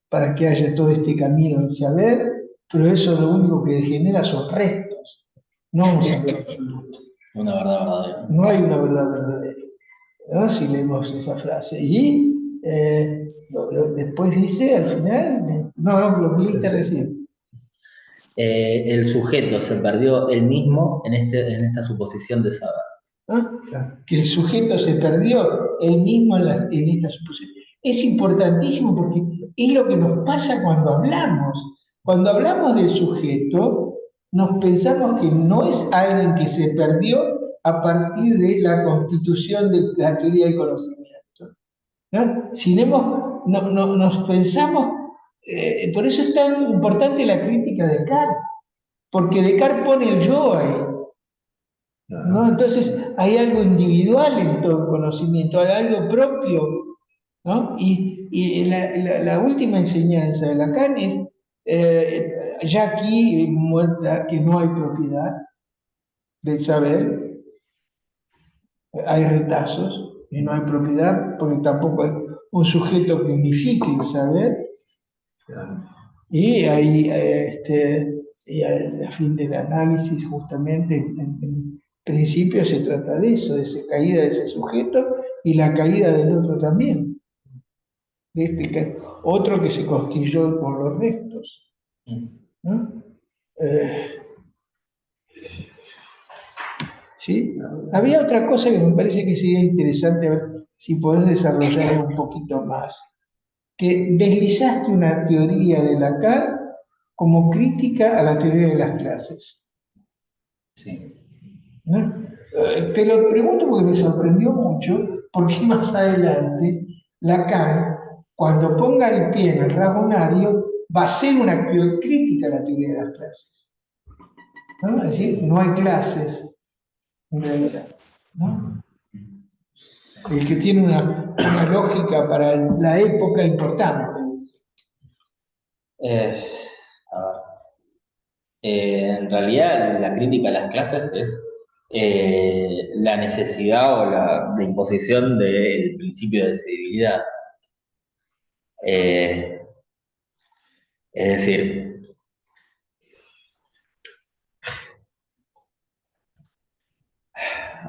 para que haya todo este camino del saber, pero eso lo único que genera son restos, no un saber absoluto. Una verdad verdadera. No hay una verdad verdadera, ¿no? Si leemos esa frase. Y después dice al final, no, lo leíste recién. El sujeto se perdió él mismo en esta suposición de saber. ¿No? Que el sujeto se perdió él mismo en esta suposición. Es importantísimo porque es lo que nos pasa cuando hablamos. Cuando hablamos del sujeto, nos pensamos que no es alguien que se perdió a partir de la constitución de la teoría del conocimiento, ¿no? Nos pensamos, por eso es tan importante la crítica de Descartes, porque Descartes pone el yo ahí, ¿no? Entonces hay algo individual en todo el conocimiento, hay algo propio, ¿no? Y la última enseñanza de Lacan es, ya aquí muerta, que no hay propiedad del saber, hay retazos y no hay propiedad porque tampoco hay un sujeto que unifique el saber. Y ahí, y a fin del análisis, justamente, en principio se trata de eso, de esa caída de ese sujeto y la caída del otro también. De otro que se constituyó por los restos, ¿no? ¿Sí? Había otra cosa que me parece que sería interesante, a ver si podés desarrollarlo un poquito más, que deslizaste una teoría de Lacan como crítica a la teoría de las clases. Sí. ¿No? Te lo pregunto porque me sorprendió mucho, porque más adelante Lacan, cuando ponga el pie en el rabonario, va a hacer una crítica a la teoría de las clases, ¿no? Es decir, no hay clases en realidad, ¿no? El que tiene una lógica para la época importante. A ver. En realidad, la crítica a las clases es la necesidad o la imposición del principio de decidibilidad. Es decir,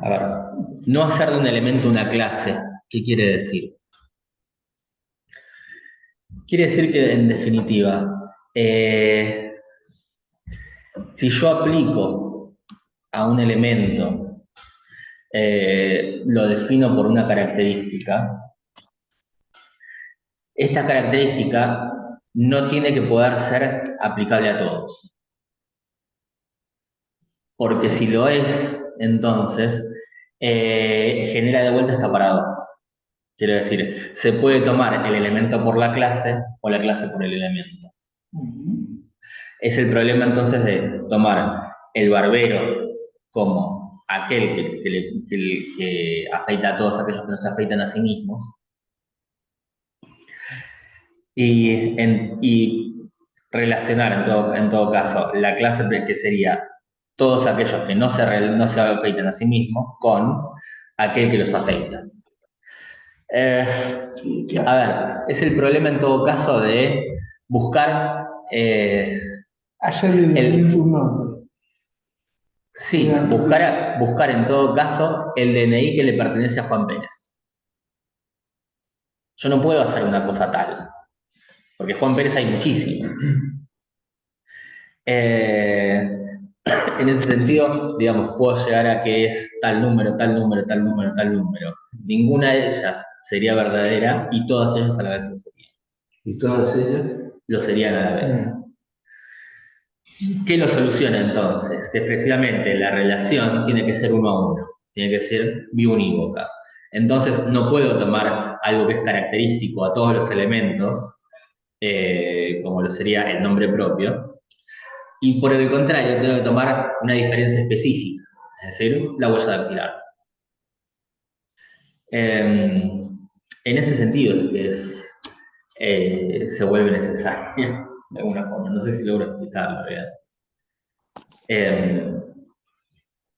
a ver, no hacer de un elemento una clase. ¿Qué quiere decir? Quiere decir que, en definitiva, si yo aplico a un elemento, lo defino por una característica, esta característica no tiene que poder ser aplicable a todos. Porque si lo es, entonces genera de vuelta esta paradoja. Quiero decir, se puede tomar el elemento por la clase o la clase por el elemento. Es el problema entonces de tomar el barbero como aquel que afeita a todos aquellos que no se afeitan a sí mismos y relacionar en todo caso la clase que sería todos aquellos que no se afeitan a sí mismos con aquel que los afeita. A ver, es el problema en todo caso de buscar hacerle un nombre. Sí, buscar en todo caso el DNI que le pertenece a Juan Pérez. Yo no puedo hacer una cosa tal, porque Juan Pérez hay muchísimos. En ese sentido, digamos, puedo llegar a que es tal número, tal número, tal número, tal número. Ninguna de ellas sería verdadera y todas ellas a la vez lo serían. ¿Y todas ellas? Lo serían a la vez. ¿Qué lo soluciona entonces? Que precisamente la relación tiene que ser uno a uno, tiene que ser biunívoca. Entonces no puedo tomar algo que es característico a todos los elementos, como lo sería el nombre propio, y por el contrario tengo que tomar una diferencia específica, es decir, la huella dactilar. En ese sentido se vuelve necesario, de alguna forma. No sé si logro explicarlo bien.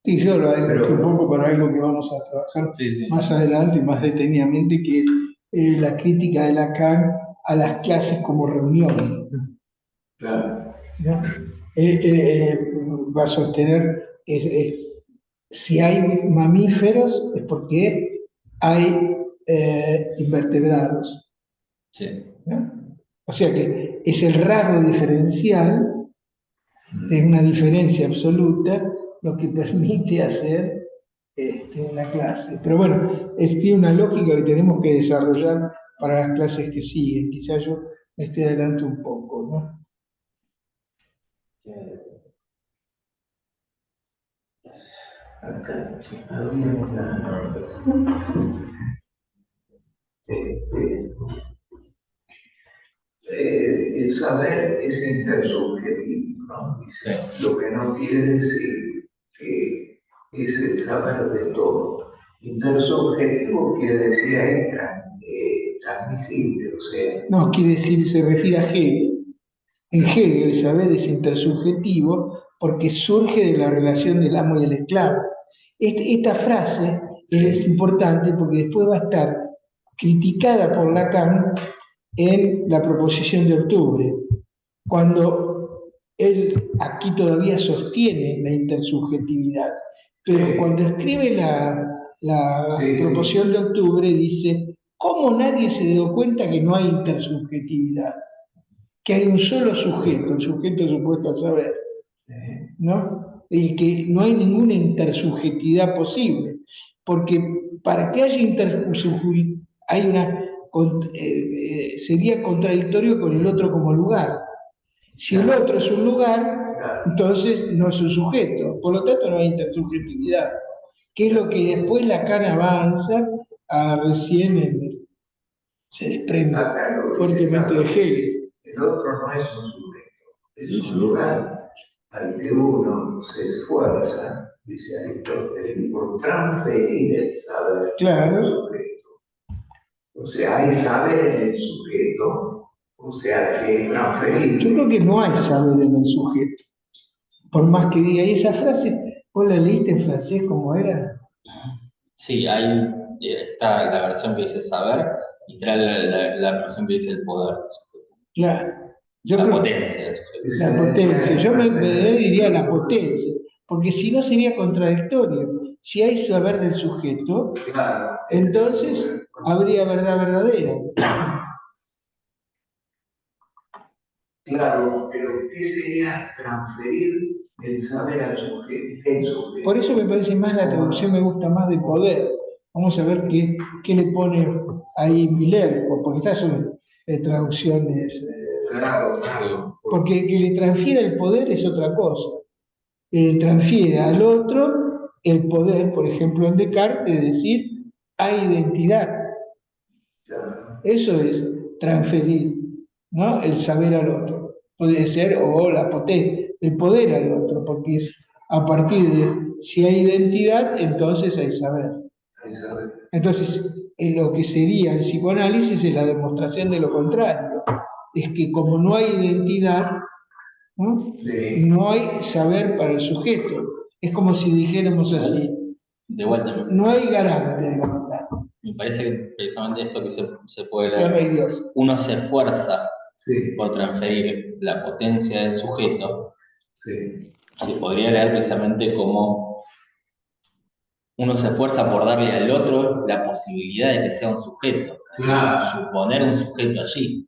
Sí, yo lo adelanté un poco para algo que vamos a trabajar más adelante y más detenidamente, que es la crítica de Lacan a las clases como reunión. Claro. ¿No? Va a sostener, si hay mamíferos es porque hay invertebrados. Sí. ¿No? O sea que es el rasgo diferencial de una diferencia absoluta lo que permite hacer una clase. Pero bueno, tiene una lógica que tenemos que desarrollar para las clases que siguen. Quizás yo me esté adelante un poco, ¿no? El saber es intersubjetivo, ¿no? Sí. Lo que no quiere decir que es el saber de todo. Intersubjetivo quiere decir ahí transmisible, o sea. No, quiere decir, se refiere a Hegel. En Hegel el saber es intersubjetivo porque surge de la relación del amo y el esclavo. Esta frase es importante porque después va a estar criticada por Lacan en la proposición de octubre, cuando él aquí todavía sostiene la intersubjetividad, pero cuando escribe la proposición de octubre dice, ¿cómo nadie se dio cuenta que no hay intersubjetividad? Que hay un solo sujeto, el sujeto supuesto al saber, ¿no? Y que no hay ninguna intersubjetividad posible, porque para que haya intersubjetividad hay sería contradictorio con el otro como lugar. Si el otro es un lugar, entonces no es un sujeto, por lo tanto no hay intersubjetividad, que es lo que después Lacan avanza a recién se desprende fuertemente de Hegel. El otro no es un sujeto, es un lugar al que uno se esfuerza, dice Aristóteles, por transferir el saber al sujeto. O sea, hay saber en el sujeto, o sea, que es transferible. Yo creo que no hay saber en el sujeto, por más que diga. Y esa frase, ¿vos la leíste en francés como era? Sí, ahí está la versión que dice saber y está la versión que dice el poder del sujeto. Claro. La potencia del sujeto. La potencia. Yo me diría la potencia, porque si no sería contradictorio. Si hay saber del sujeto, entonces habría verdad verdadera. Claro, pero ¿qué sería transferir el saber al sujeto? Por eso me parece más la traducción, me gusta más de poder. Vamos a ver qué le pone ahí Miller, porque estas son traducciones. Claro. Porque que le transfiera el poder es otra cosa. Transfiere al otro el poder, por ejemplo, en Descartes, de decir hay identidad. Eso es transferir, ¿no? El saber al otro. Puede ser, o la potencia, el poder al otro, porque es a partir de si hay identidad, entonces hay saber. Entonces, en lo que sería el psicoanálisis es la demostración de lo contrario. Es que como no hay identidad, ¿no? No hay saber para el sujeto. Es como si dijéramos así, de vuelta, no hay garante de la verdad. Me parece que precisamente esto que se puede leer, uno se esfuerza por transferir la potencia del sujeto, se podría leer precisamente como uno se esfuerza por darle al otro la posibilidad de que sea un sujeto, suponer un sujeto allí.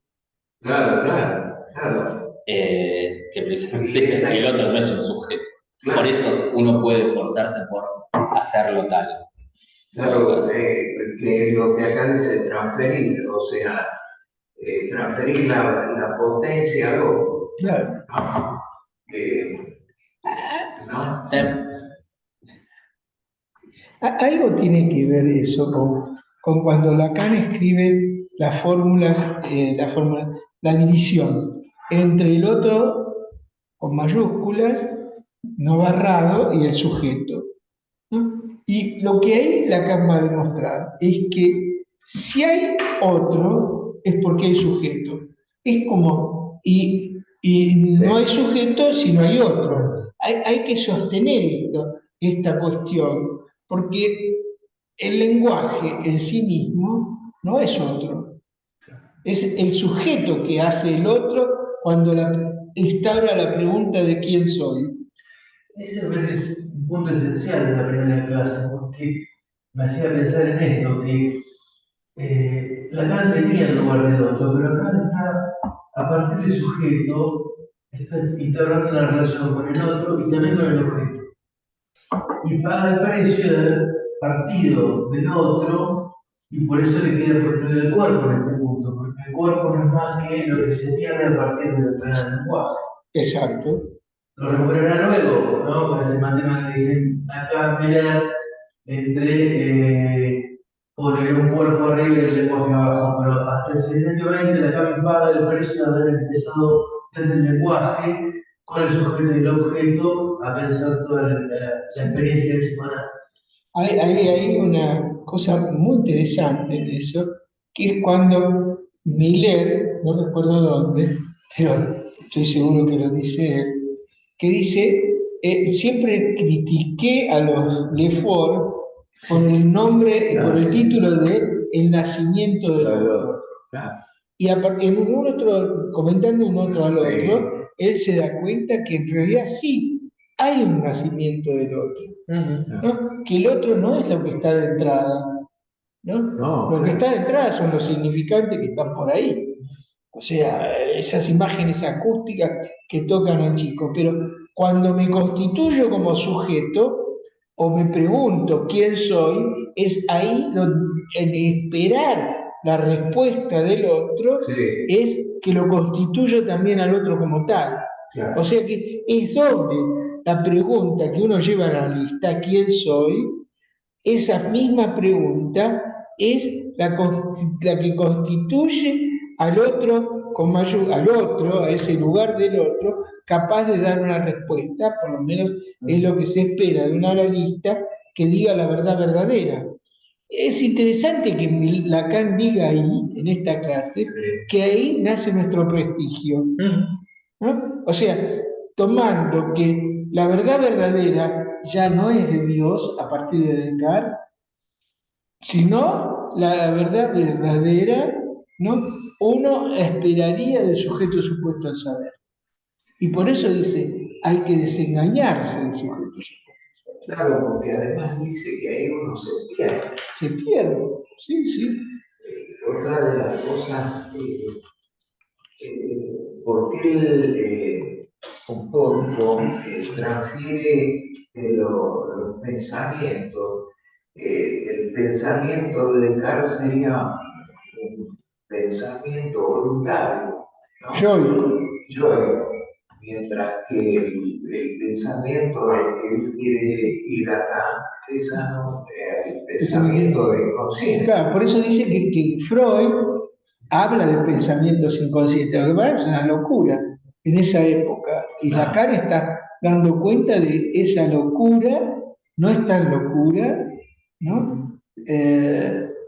Claro. Que precisamente el otro no es un sujeto. Por eso uno puede esforzarse por hacerlo tal. Claro, que lo que acá dice transferir, o sea, transferir la potencia al otro. Claro. ¿no? Algo tiene que ver eso con cuando Lacan escribe las fórmulas, la división entre el otro con mayúsculas, no barrado, y el sujeto, ¿no? Y lo que ahí Lacan va a demostrar es que si hay otro, es porque hay sujeto. Es como, y no hay sujeto si no hay otro. Hay que sostener esta cuestión, porque el lenguaje en sí mismo no es otro. Es el sujeto que hace el otro cuando instaura la pregunta de quién soy. Ese me parece que es un punto esencial de la primera clase, porque me hacía pensar en esto, que Lacan tenía el lugar del otro, pero acá está, a partir del sujeto, está instaurando una relación con el otro y también con el objeto. Y paga el precio de haber partido del otro, y por eso le queda fortuna el cuerpo en este punto, porque el cuerpo no es más que lo que se pierde a partir de la entrada del lenguaje. Exacto. Lo recuperará luego, ¿no? Con ese matemático que dicen acá, mirar entre poner un cuerpo arriba y el lenguaje abajo, pero hasta el siglo XX Lacan paga el precio de haber empezado desde el lenguaje con el sujeto y el objeto a pensar toda la experiencia del psicoanálisis. Hay una cosa muy interesante en eso, que es cuando Miller, no recuerdo dónde, pero estoy seguro que lo dice él, que dice, siempre critiqué a los Lefort por el nombre, por el título de El nacimiento del otro. Y en un otro, comentando un otro al otro, él se da cuenta que en realidad sí hay un nacimiento del otro, ¿no? Que el otro no es lo que está de entrada, ¿no? Lo que está de entrada son los significantes que están por ahí. O sea, esas imágenes acústicas que tocan al chico. Pero cuando me constituyo como sujeto o me pregunto quién soy, es ahí donde en esperar la respuesta del otro, es que lo constituyo también al otro como tal. Claro. O sea que es doble la pregunta que uno lleva a la lista, ¿quién soy? Esa misma pregunta es la que constituye al otro, al otro, a ese lugar del otro, capaz de dar una respuesta, por lo menos es lo que se espera de un analista que diga la verdad verdadera. Es interesante que Lacan diga ahí, en esta clase, que ahí nace nuestro prestigio, ¿no? O sea, tomando que la verdad verdadera ya no es de Dios a partir de Descartes, sino la verdad verdadera, ¿no? Uno esperaría del sujeto supuesto al saber. Y por eso dice, hay que desengañarse del sujeto supuesto al saber. Claro, porque además dice que ahí uno se pierde. Se pierde, sí, sí. Otra de las cosas, porque él un poco transfiere los pensamientos. El pensamiento de Descartes sería un pensamiento voluntario, ¿no? Yoico. Mientras que el pensamiento al que él quiere ir acá es el pensamiento de inconsciente. Claro, por eso dice que Freud habla de pensamientos inconscientes, lo que pasa es una locura en esa época, y Lacan está dando cuenta de esa locura, no es tan locura, ¿no?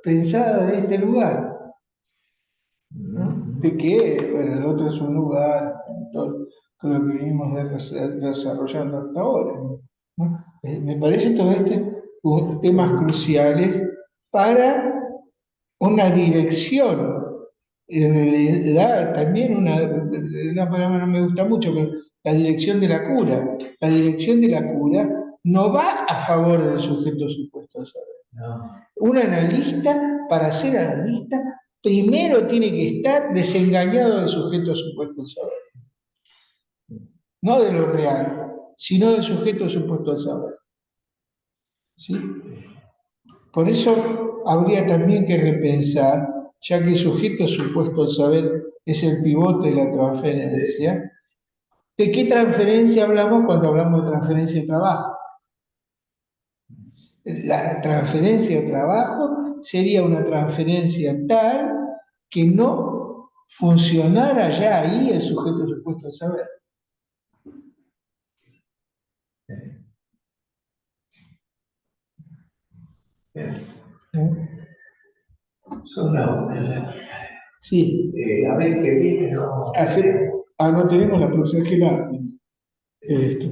Pensada de este lugar, ¿no? De que, bueno, el otro es un lugar, todo lo que venimos desarrollando hasta ahora, ¿no? Me parece todo temas cruciales para una dirección. En realidad, también una palabra no me gusta mucho, pero la dirección de la cura. La dirección de la cura no va a favor del sujeto supuesto al saber. No. Un analista, para ser analista, primero tiene que estar desengañado del sujeto supuesto al saber. No de lo real, sino del sujeto supuesto al saber. ¿Sí? Por eso habría también que repensar, ya que el sujeto supuesto al saber es el pivote de la transferencia, ¿De qué transferencia hablamos cuando hablamos de transferencia de trabajo? La transferencia de trabajo sería una transferencia tal que no funcionara ya ahí el sujeto supuesto al saber. Sí. La vez que viene no. No tenemos la profesora Gelar.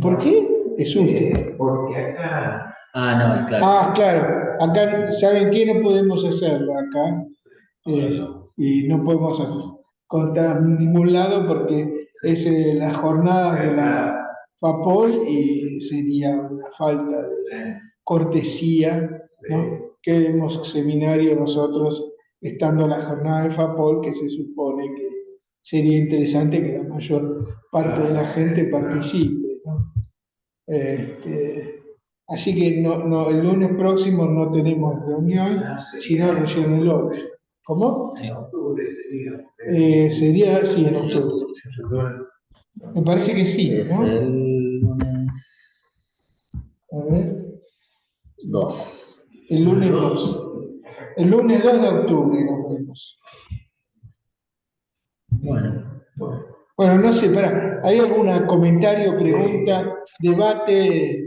¿Por qué? Es útil. Porque acá. No, claro. Claro. Acá, ¿saben qué? No podemos hacerlo acá. Y no podemos contar en ningún lado porque es la jornada de la FAPOL y sería una falta de cortesía, ¿no? Que demos seminario nosotros estando en la jornada del FAPOL, que se supone que sería interesante que la mayor parte de la gente participe, ¿no? Así que el lunes próximo no tenemos reunión, sino recién el otro. ¿Cómo? Sí. Sería, sí, en octubre. Me parece que sí, Es ¿no? el lunes A ver. 2. El lunes 2. El lunes 2 de octubre nos vemos. Bueno. Bueno, no sé, ¿hay algún comentario, pregunta, debate?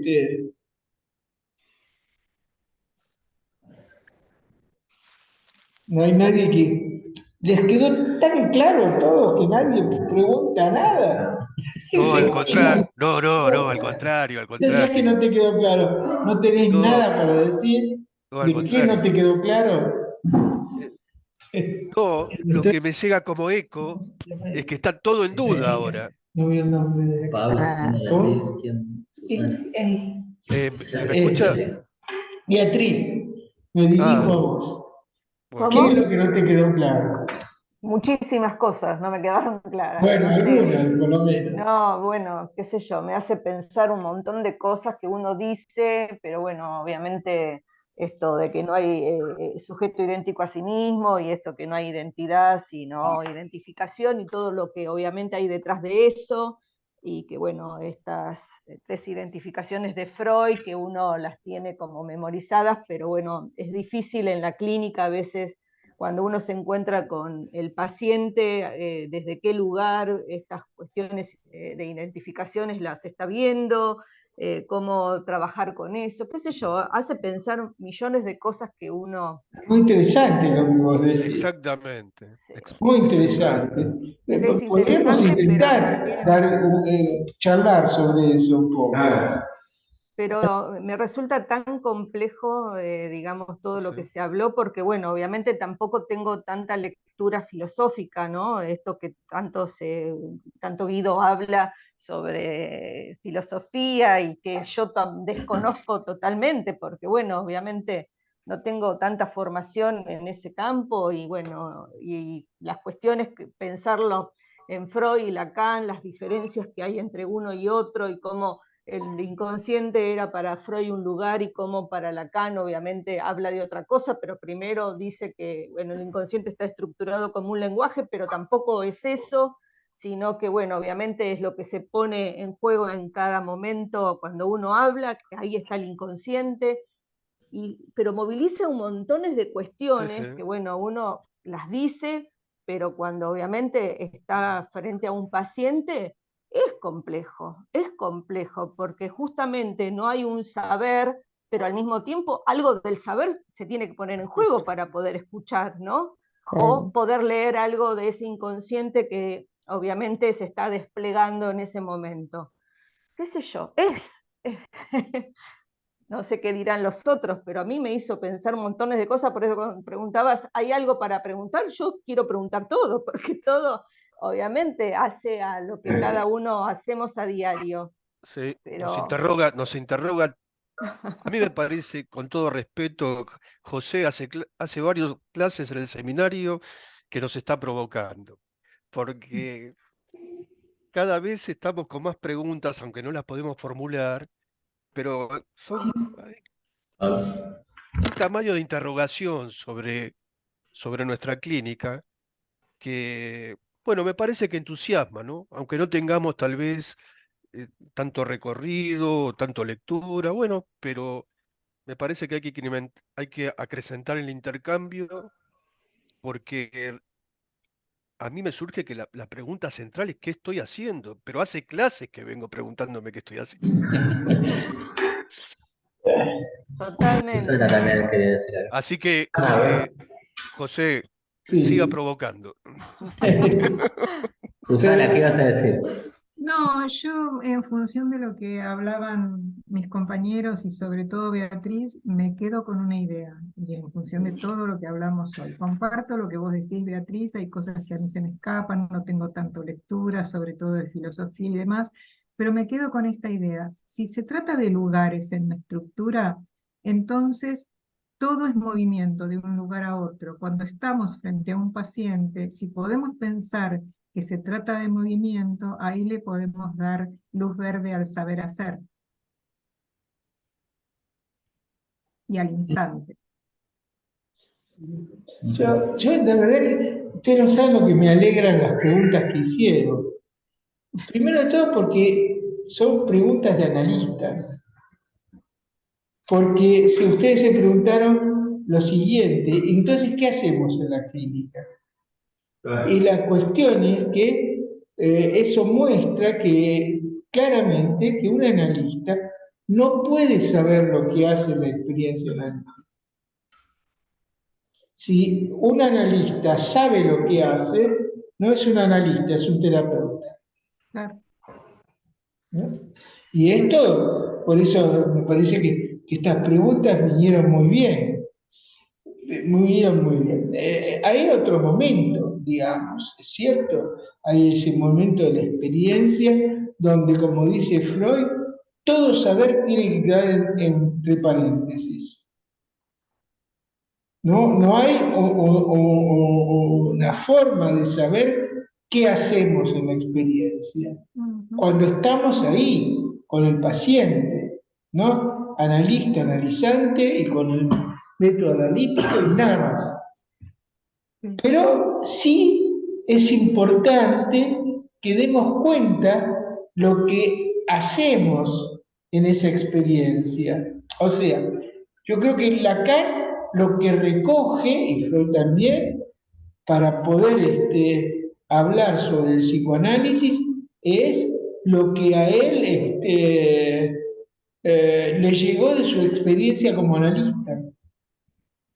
No hay nadie que... Les quedó tan claro todo que nadie pregunta nada. No, al Se contrario, imaginan. no, al contrario, al Decías que contrario. no te quedó claro. ¿No tenés No, nada para decir? no, al ¿De qué no contrario. te quedó claro? Eh, No, lo que me llega como eco es que está todo en duda ahora. No vi el nombre de... Pablo, Susana, Beatriz, ¿Cómo? ¿quién? Susana. ¿Se me escucha? Beatriz. Beatriz, me dirijo Ah, a vos. bueno. ¿Qué es ¿Cómo? lo que no te quedó claro? Muchísimas cosas no me quedaron claras, Bueno, no sé. algunas, por lo menos. No, bueno, qué sé yo, me hace pensar un montón de cosas que uno dice, pero bueno, obviamente esto de que no hay sujeto idéntico a sí mismo y esto que no hay identidad, sino identificación y todo lo que obviamente hay detrás de eso, y que bueno, estas tres identificaciones de Freud, que uno las tiene como memorizadas, pero bueno, es difícil en la clínica a veces cuando uno se encuentra con el paciente, desde qué lugar estas cuestiones de identificaciones las está viendo, cómo trabajar con eso, qué sé yo, hace pensar millones de cosas que uno... Muy interesante lo que vos decís. Exactamente. Sí, Muy Exactamente. interesante. es Podríamos interesante, pero intentar también... charlar sobre eso un poco. Pero me resulta tan complejo, digamos, todo lo Sí. que se habló, porque, bueno, obviamente tampoco tengo tanta lectura filosófica, ¿no? Esto que tanto Guido habla sobre filosofía y que yo desconozco totalmente, porque, bueno, obviamente no tengo tanta formación en ese campo y, bueno, y las cuestiones, pensarlo en Freud y Lacan, las diferencias que hay entre uno y otro y cómo el inconsciente era para Freud un lugar y como para Lacan obviamente habla de otra cosa, pero primero dice que bueno, el inconsciente está estructurado como un lenguaje, pero tampoco es eso, sino que bueno, obviamente es lo que se pone en juego en cada momento cuando uno habla, que ahí está el inconsciente, pero moviliza un montones de Sí, sí. cuestiones que bueno, uno las dice, pero cuando obviamente está frente a un paciente, es complejo, porque justamente no hay un saber, pero al mismo tiempo algo del saber se tiene que poner en juego para poder escuchar, ¿no? O poder leer algo de ese inconsciente que obviamente se está desplegando en ese momento. ¿Qué sé yo? No sé qué dirán los otros, pero a mí me hizo pensar montones de cosas, por eso cuando preguntabas, ¿hay algo para preguntar? Yo quiero preguntar todo, porque todo obviamente hace a lo que cada uno hacemos a diario, Sí, pero nos interroga. A mí me parece, con todo respeto, José hace varias clases en el seminario que nos está provocando, porque cada vez estamos con más preguntas, aunque no las podemos formular, pero hay Pablo. un tamaño de interrogación sobre nuestra clínica que Bueno, me parece que entusiasma, ¿no? Aunque no tengamos tal vez tanto recorrido, tanto lectura, bueno, pero me parece que hay que acrecentar el intercambio porque a mí me surge que la pregunta central es ¿qué estoy haciendo? Pero hace clases que vengo preguntándome qué estoy haciendo. Susana Totalmente. también quería decir algo. A ver, José, siga Sí. provocando. Susana, ¿qué ibas a decir? No, yo en función de lo que hablaban mis compañeros y sobre todo Beatriz, me quedo con una idea y en función de todo lo que hablamos hoy. Comparto lo que vos decís, Beatriz, hay cosas que a mí se me escapan, no tengo tanto lectura, sobre todo de filosofía y demás, pero me quedo con esta idea. Si se trata de lugares en la estructura, entonces todo es movimiento de un lugar a otro. Cuando estamos frente a un paciente, si podemos pensar que se trata de movimiento, ahí le podemos dar luz verde al saber hacer y al instante. Yo la verdad que ustedes no saben lo que me alegran las preguntas que hicieron. Primero de todo porque son preguntas de analistas. Porque si ustedes se preguntaron lo siguiente, entonces, ¿qué hacemos en la clínica? Y la cuestión es que eso muestra que claramente que un analista no puede saber lo que hace la experiencia analítica. Si un analista sabe lo que hace, no es un analista, es un terapeuta. Claro. ¿No? Y esto, por eso me parece que estas preguntas vinieron muy bien. Vinieron muy bien. Hay otro momento, digamos, es cierto. Hay ese momento de la experiencia donde, como dice Freud, todo saber tiene que quedar entre paréntesis. No hay una forma de saber qué hacemos en la experiencia. Cuando estamos ahí, con el paciente, ¿no? Analista, analizante y con el método analítico y nada más. Pero sí es importante que demos cuenta lo que hacemos en esa experiencia. O sea, yo creo que Lacan lo que recoge, y Freud también, para poder hablar sobre el psicoanálisis, es lo que a él le llegó de su experiencia como analista,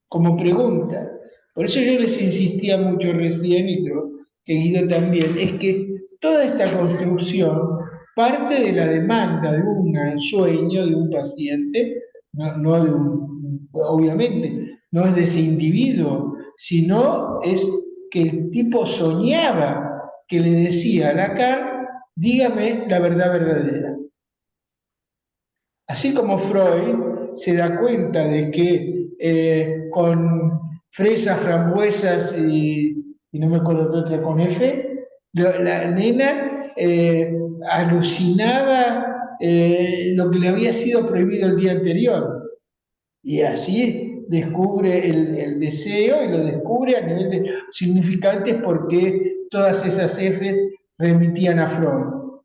como pregunta. Por eso yo les insistía mucho recién, y creo que Guido también, es que toda esta construcción parte de la demanda de un sueño de un paciente, no de obviamente, no es de ese individuo, sino es que el tipo soñaba que le decía a Lacan, dígame la verdad verdadera. Así como Freud se da cuenta de que con fresas, frambuesas y no me acuerdo qué otra con F, la nena alucinaba lo que le había sido prohibido el día anterior. Y así descubre el deseo y lo descubre a nivel de significantes porque todas esas Fs remitían a Freud.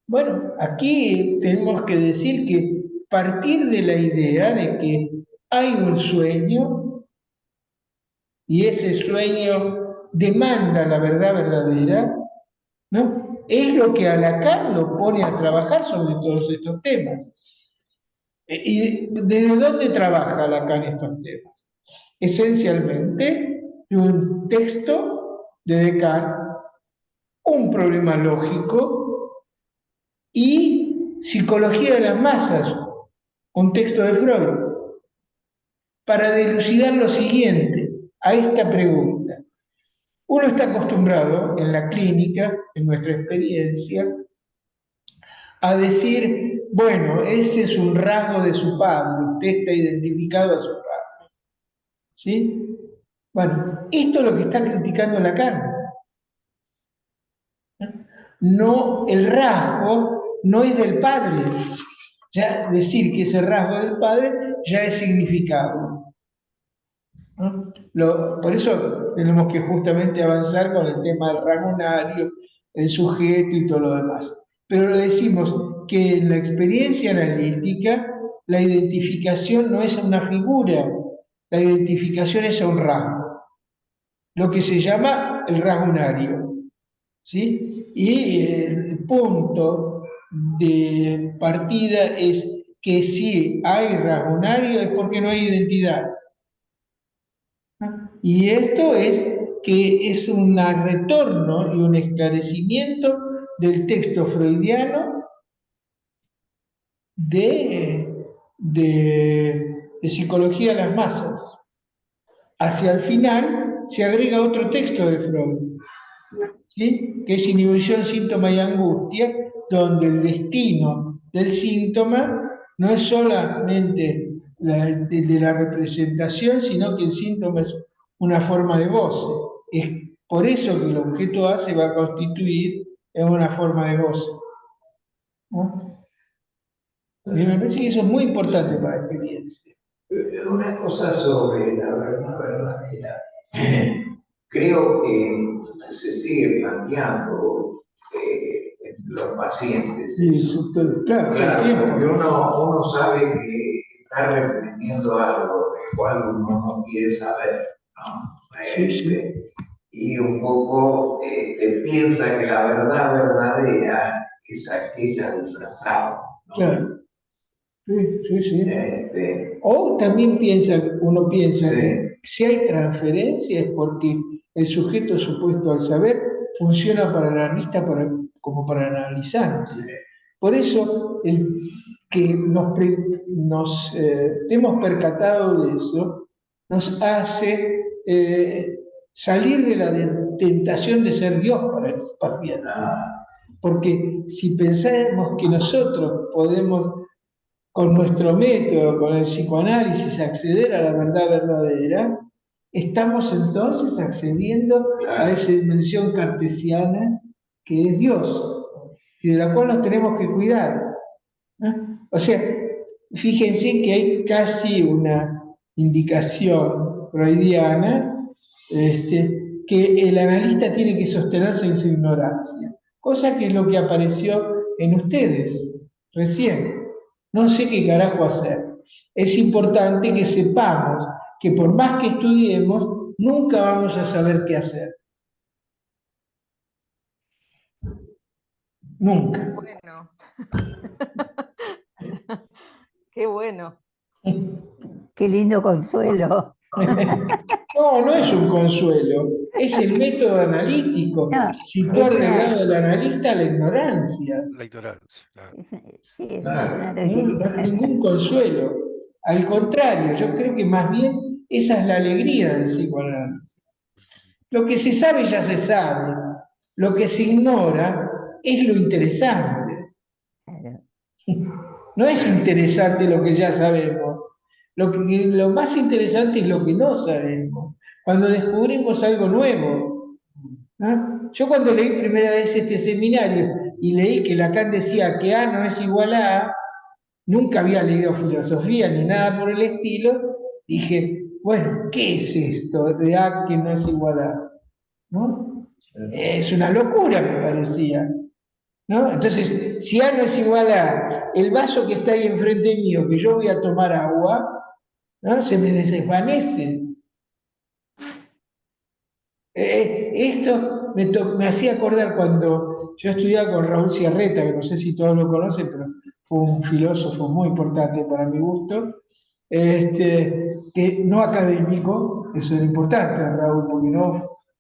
Bueno, aquí tenemos que decir que partir de la idea de que hay un sueño y ese sueño demanda la verdad verdadera, ¿no? Es lo que a Lacan lo pone a trabajar sobre todos estos temas. ¿Y desde dónde trabaja Lacan estos temas? Esencialmente de un texto de Descartes, un problema lógico y psicología de las masas, un texto de Freud, para dilucidar lo siguiente a esta pregunta. Uno está acostumbrado en la clínica, en nuestra experiencia, a decir, bueno, ese es un rasgo de su padre, usted está identificado a su padre. ¿Sí? Bueno, esto es lo que está criticando Lacan. No, el rasgo no es del padre. Ya decir que ese rasgo del padre ya es significado. ¿no? Por eso tenemos que justamente avanzar con el tema del ramonario, el sujeto y todo lo demás. Pero decimos que en la experiencia analítica la identificación no es una figura, la identificación es un rasgo, lo que se llama el ramonario, ¿sí? Y el punto de partida es que si hay ramonario es porque no hay identidad. Y esto es que es un retorno y un esclarecimiento del texto freudiano de psicología de las masas. Hacia el final se agrega otro texto de Freud, ¿sí? Que es Inhibición, Síntoma y Angustia, donde el destino del síntoma no es solamente de la representación, sino que el síntoma es una forma de goce. Es por eso que el objeto A se va a constituir en una forma de goce, ¿no? Y me parece que eso es muy importante para la experiencia. Una cosa sobre la verdad verdadera. Creo que se sigue planteando en los pacientes. Sí, claro, porque uno sabe que está reprimiendo algo del cual uno no quiere saber, ¿no? Sí. Y un poco piensa que la verdad verdadera es aquella disfrazada, ¿no? Claro. Sí. O también uno piensa Sí. que si hay transferencia es porque el sujeto supuesto al saber funciona para el analista como para el analizante. Sí. Por eso el que nos hemos percatado de eso nos hace salir de la tentación de ser Dios para el paciente. Porque si pensamos que nosotros podemos con nuestro método, con el psicoanálisis, acceder a la verdad verdadera, estamos entonces accediendo a esa dimensión cartesiana que es Dios, y de la cual nos tenemos que cuidar, ¿no? O sea, fíjense que hay casi una indicación freudiana que el analista tiene que sostenerse en su ignorancia, cosa que es lo que apareció en ustedes recién. No sé qué carajo hacer. Es importante que sepamos que por más que estudiemos, nunca vamos a saber qué hacer. Nunca. Bueno. Qué bueno. Qué lindo consuelo. No es un consuelo, es el método analítico. Sitúa relegado del analista a la ignorancia. La ignorancia. Claro. Sí, es una tranquilidad. No es ningún consuelo. Al contrario, yo creo que más bien esa es la alegría del psicoanálisis. Lo que se sabe ya se sabe, lo que se ignora es lo interesante. Claro. No es interesante lo que ya sabemos, lo más interesante es lo que no sabemos, cuando descubrimos algo nuevo, ¿no? Yo cuando leí primera vez este seminario y leí que Lacan decía que A no es igual a A, nunca había leído filosofía ni nada por el estilo, dije, bueno, ¿qué es esto de A que no es igual a A? ¿No? Es una locura, me parecía, ¿no? Entonces, si A no es igual a el vaso que está ahí enfrente mío, que yo voy a tomar agua, ¿no? Se me desvanece. Esto me hacía acordar cuando yo estudiaba con Raúl Sierreta, que no sé si todos lo conocen, pero fue un filósofo muy importante para mi gusto, que no académico, eso era importante, Raúl, porque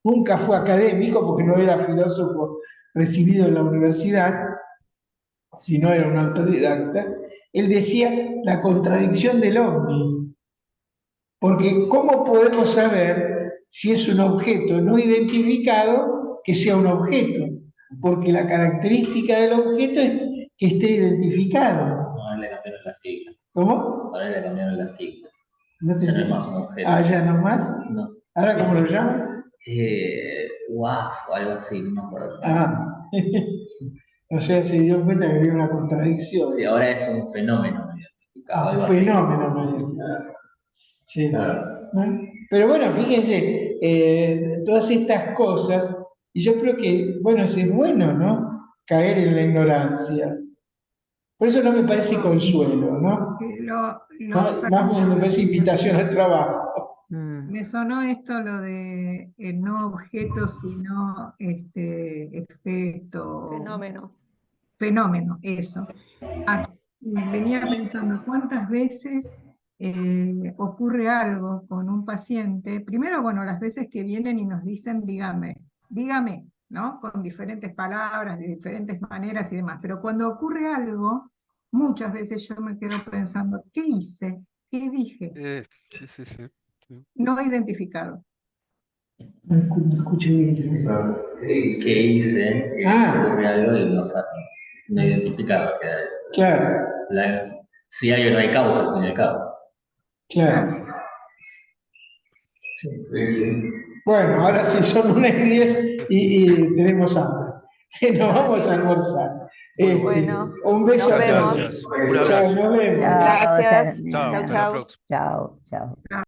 nunca fue académico, porque no era filósofo recibido en la universidad, sino era un autodidacta. Él decía la contradicción del ovni, porque ¿cómo podemos saber si es un objeto no identificado que sea un objeto? Porque la característica del objeto es que esté identificado. No, le cambiaron la sigla. ¿Cómo? Ahora le cambiaron la sigla. No Ya no es más un objeto. Ah, ya no más. No. ¿Ahora cómo lo llaman? WAF o algo así, no me acuerdo. Ah. O sea, se dio cuenta que había una contradicción. Sí, ahora es un fenómeno no identificado. Un fenómeno no identificado. Sí. Claro. ¿No? Pero bueno, fíjense, todas estas cosas, y yo creo que, bueno, es bueno, ¿no? Caer en la ignorancia. Por eso no me parece consuelo, ¿no? Más me parece invitación al trabajo. Me sonó esto lo de no objeto, sino efecto. Fenómeno, eso. Venía pensando cuántas veces ocurre algo con un paciente. Primero, bueno, las veces que vienen y nos dicen, dígame, ¿no? Con diferentes palabras, de diferentes maneras y demás. Pero cuando ocurre algo, muchas veces yo me quedo pensando, ¿qué hice? ¿Qué dije? Sí. No identificado. No escuché bien. ¿Qué hice? Ocurre algo y no identificado queda eso. Claro. Si hay o no hay causa, al fin y al cabo. Claro. Sí. Bueno, ahora sí son 1:10 y tenemos hambre. Nos vamos a almorzar. Bueno, un beso nos a vemos. todos. Un abrazo. Chao, nos vemos. Gracias. Chao, hasta la próxima. Chao.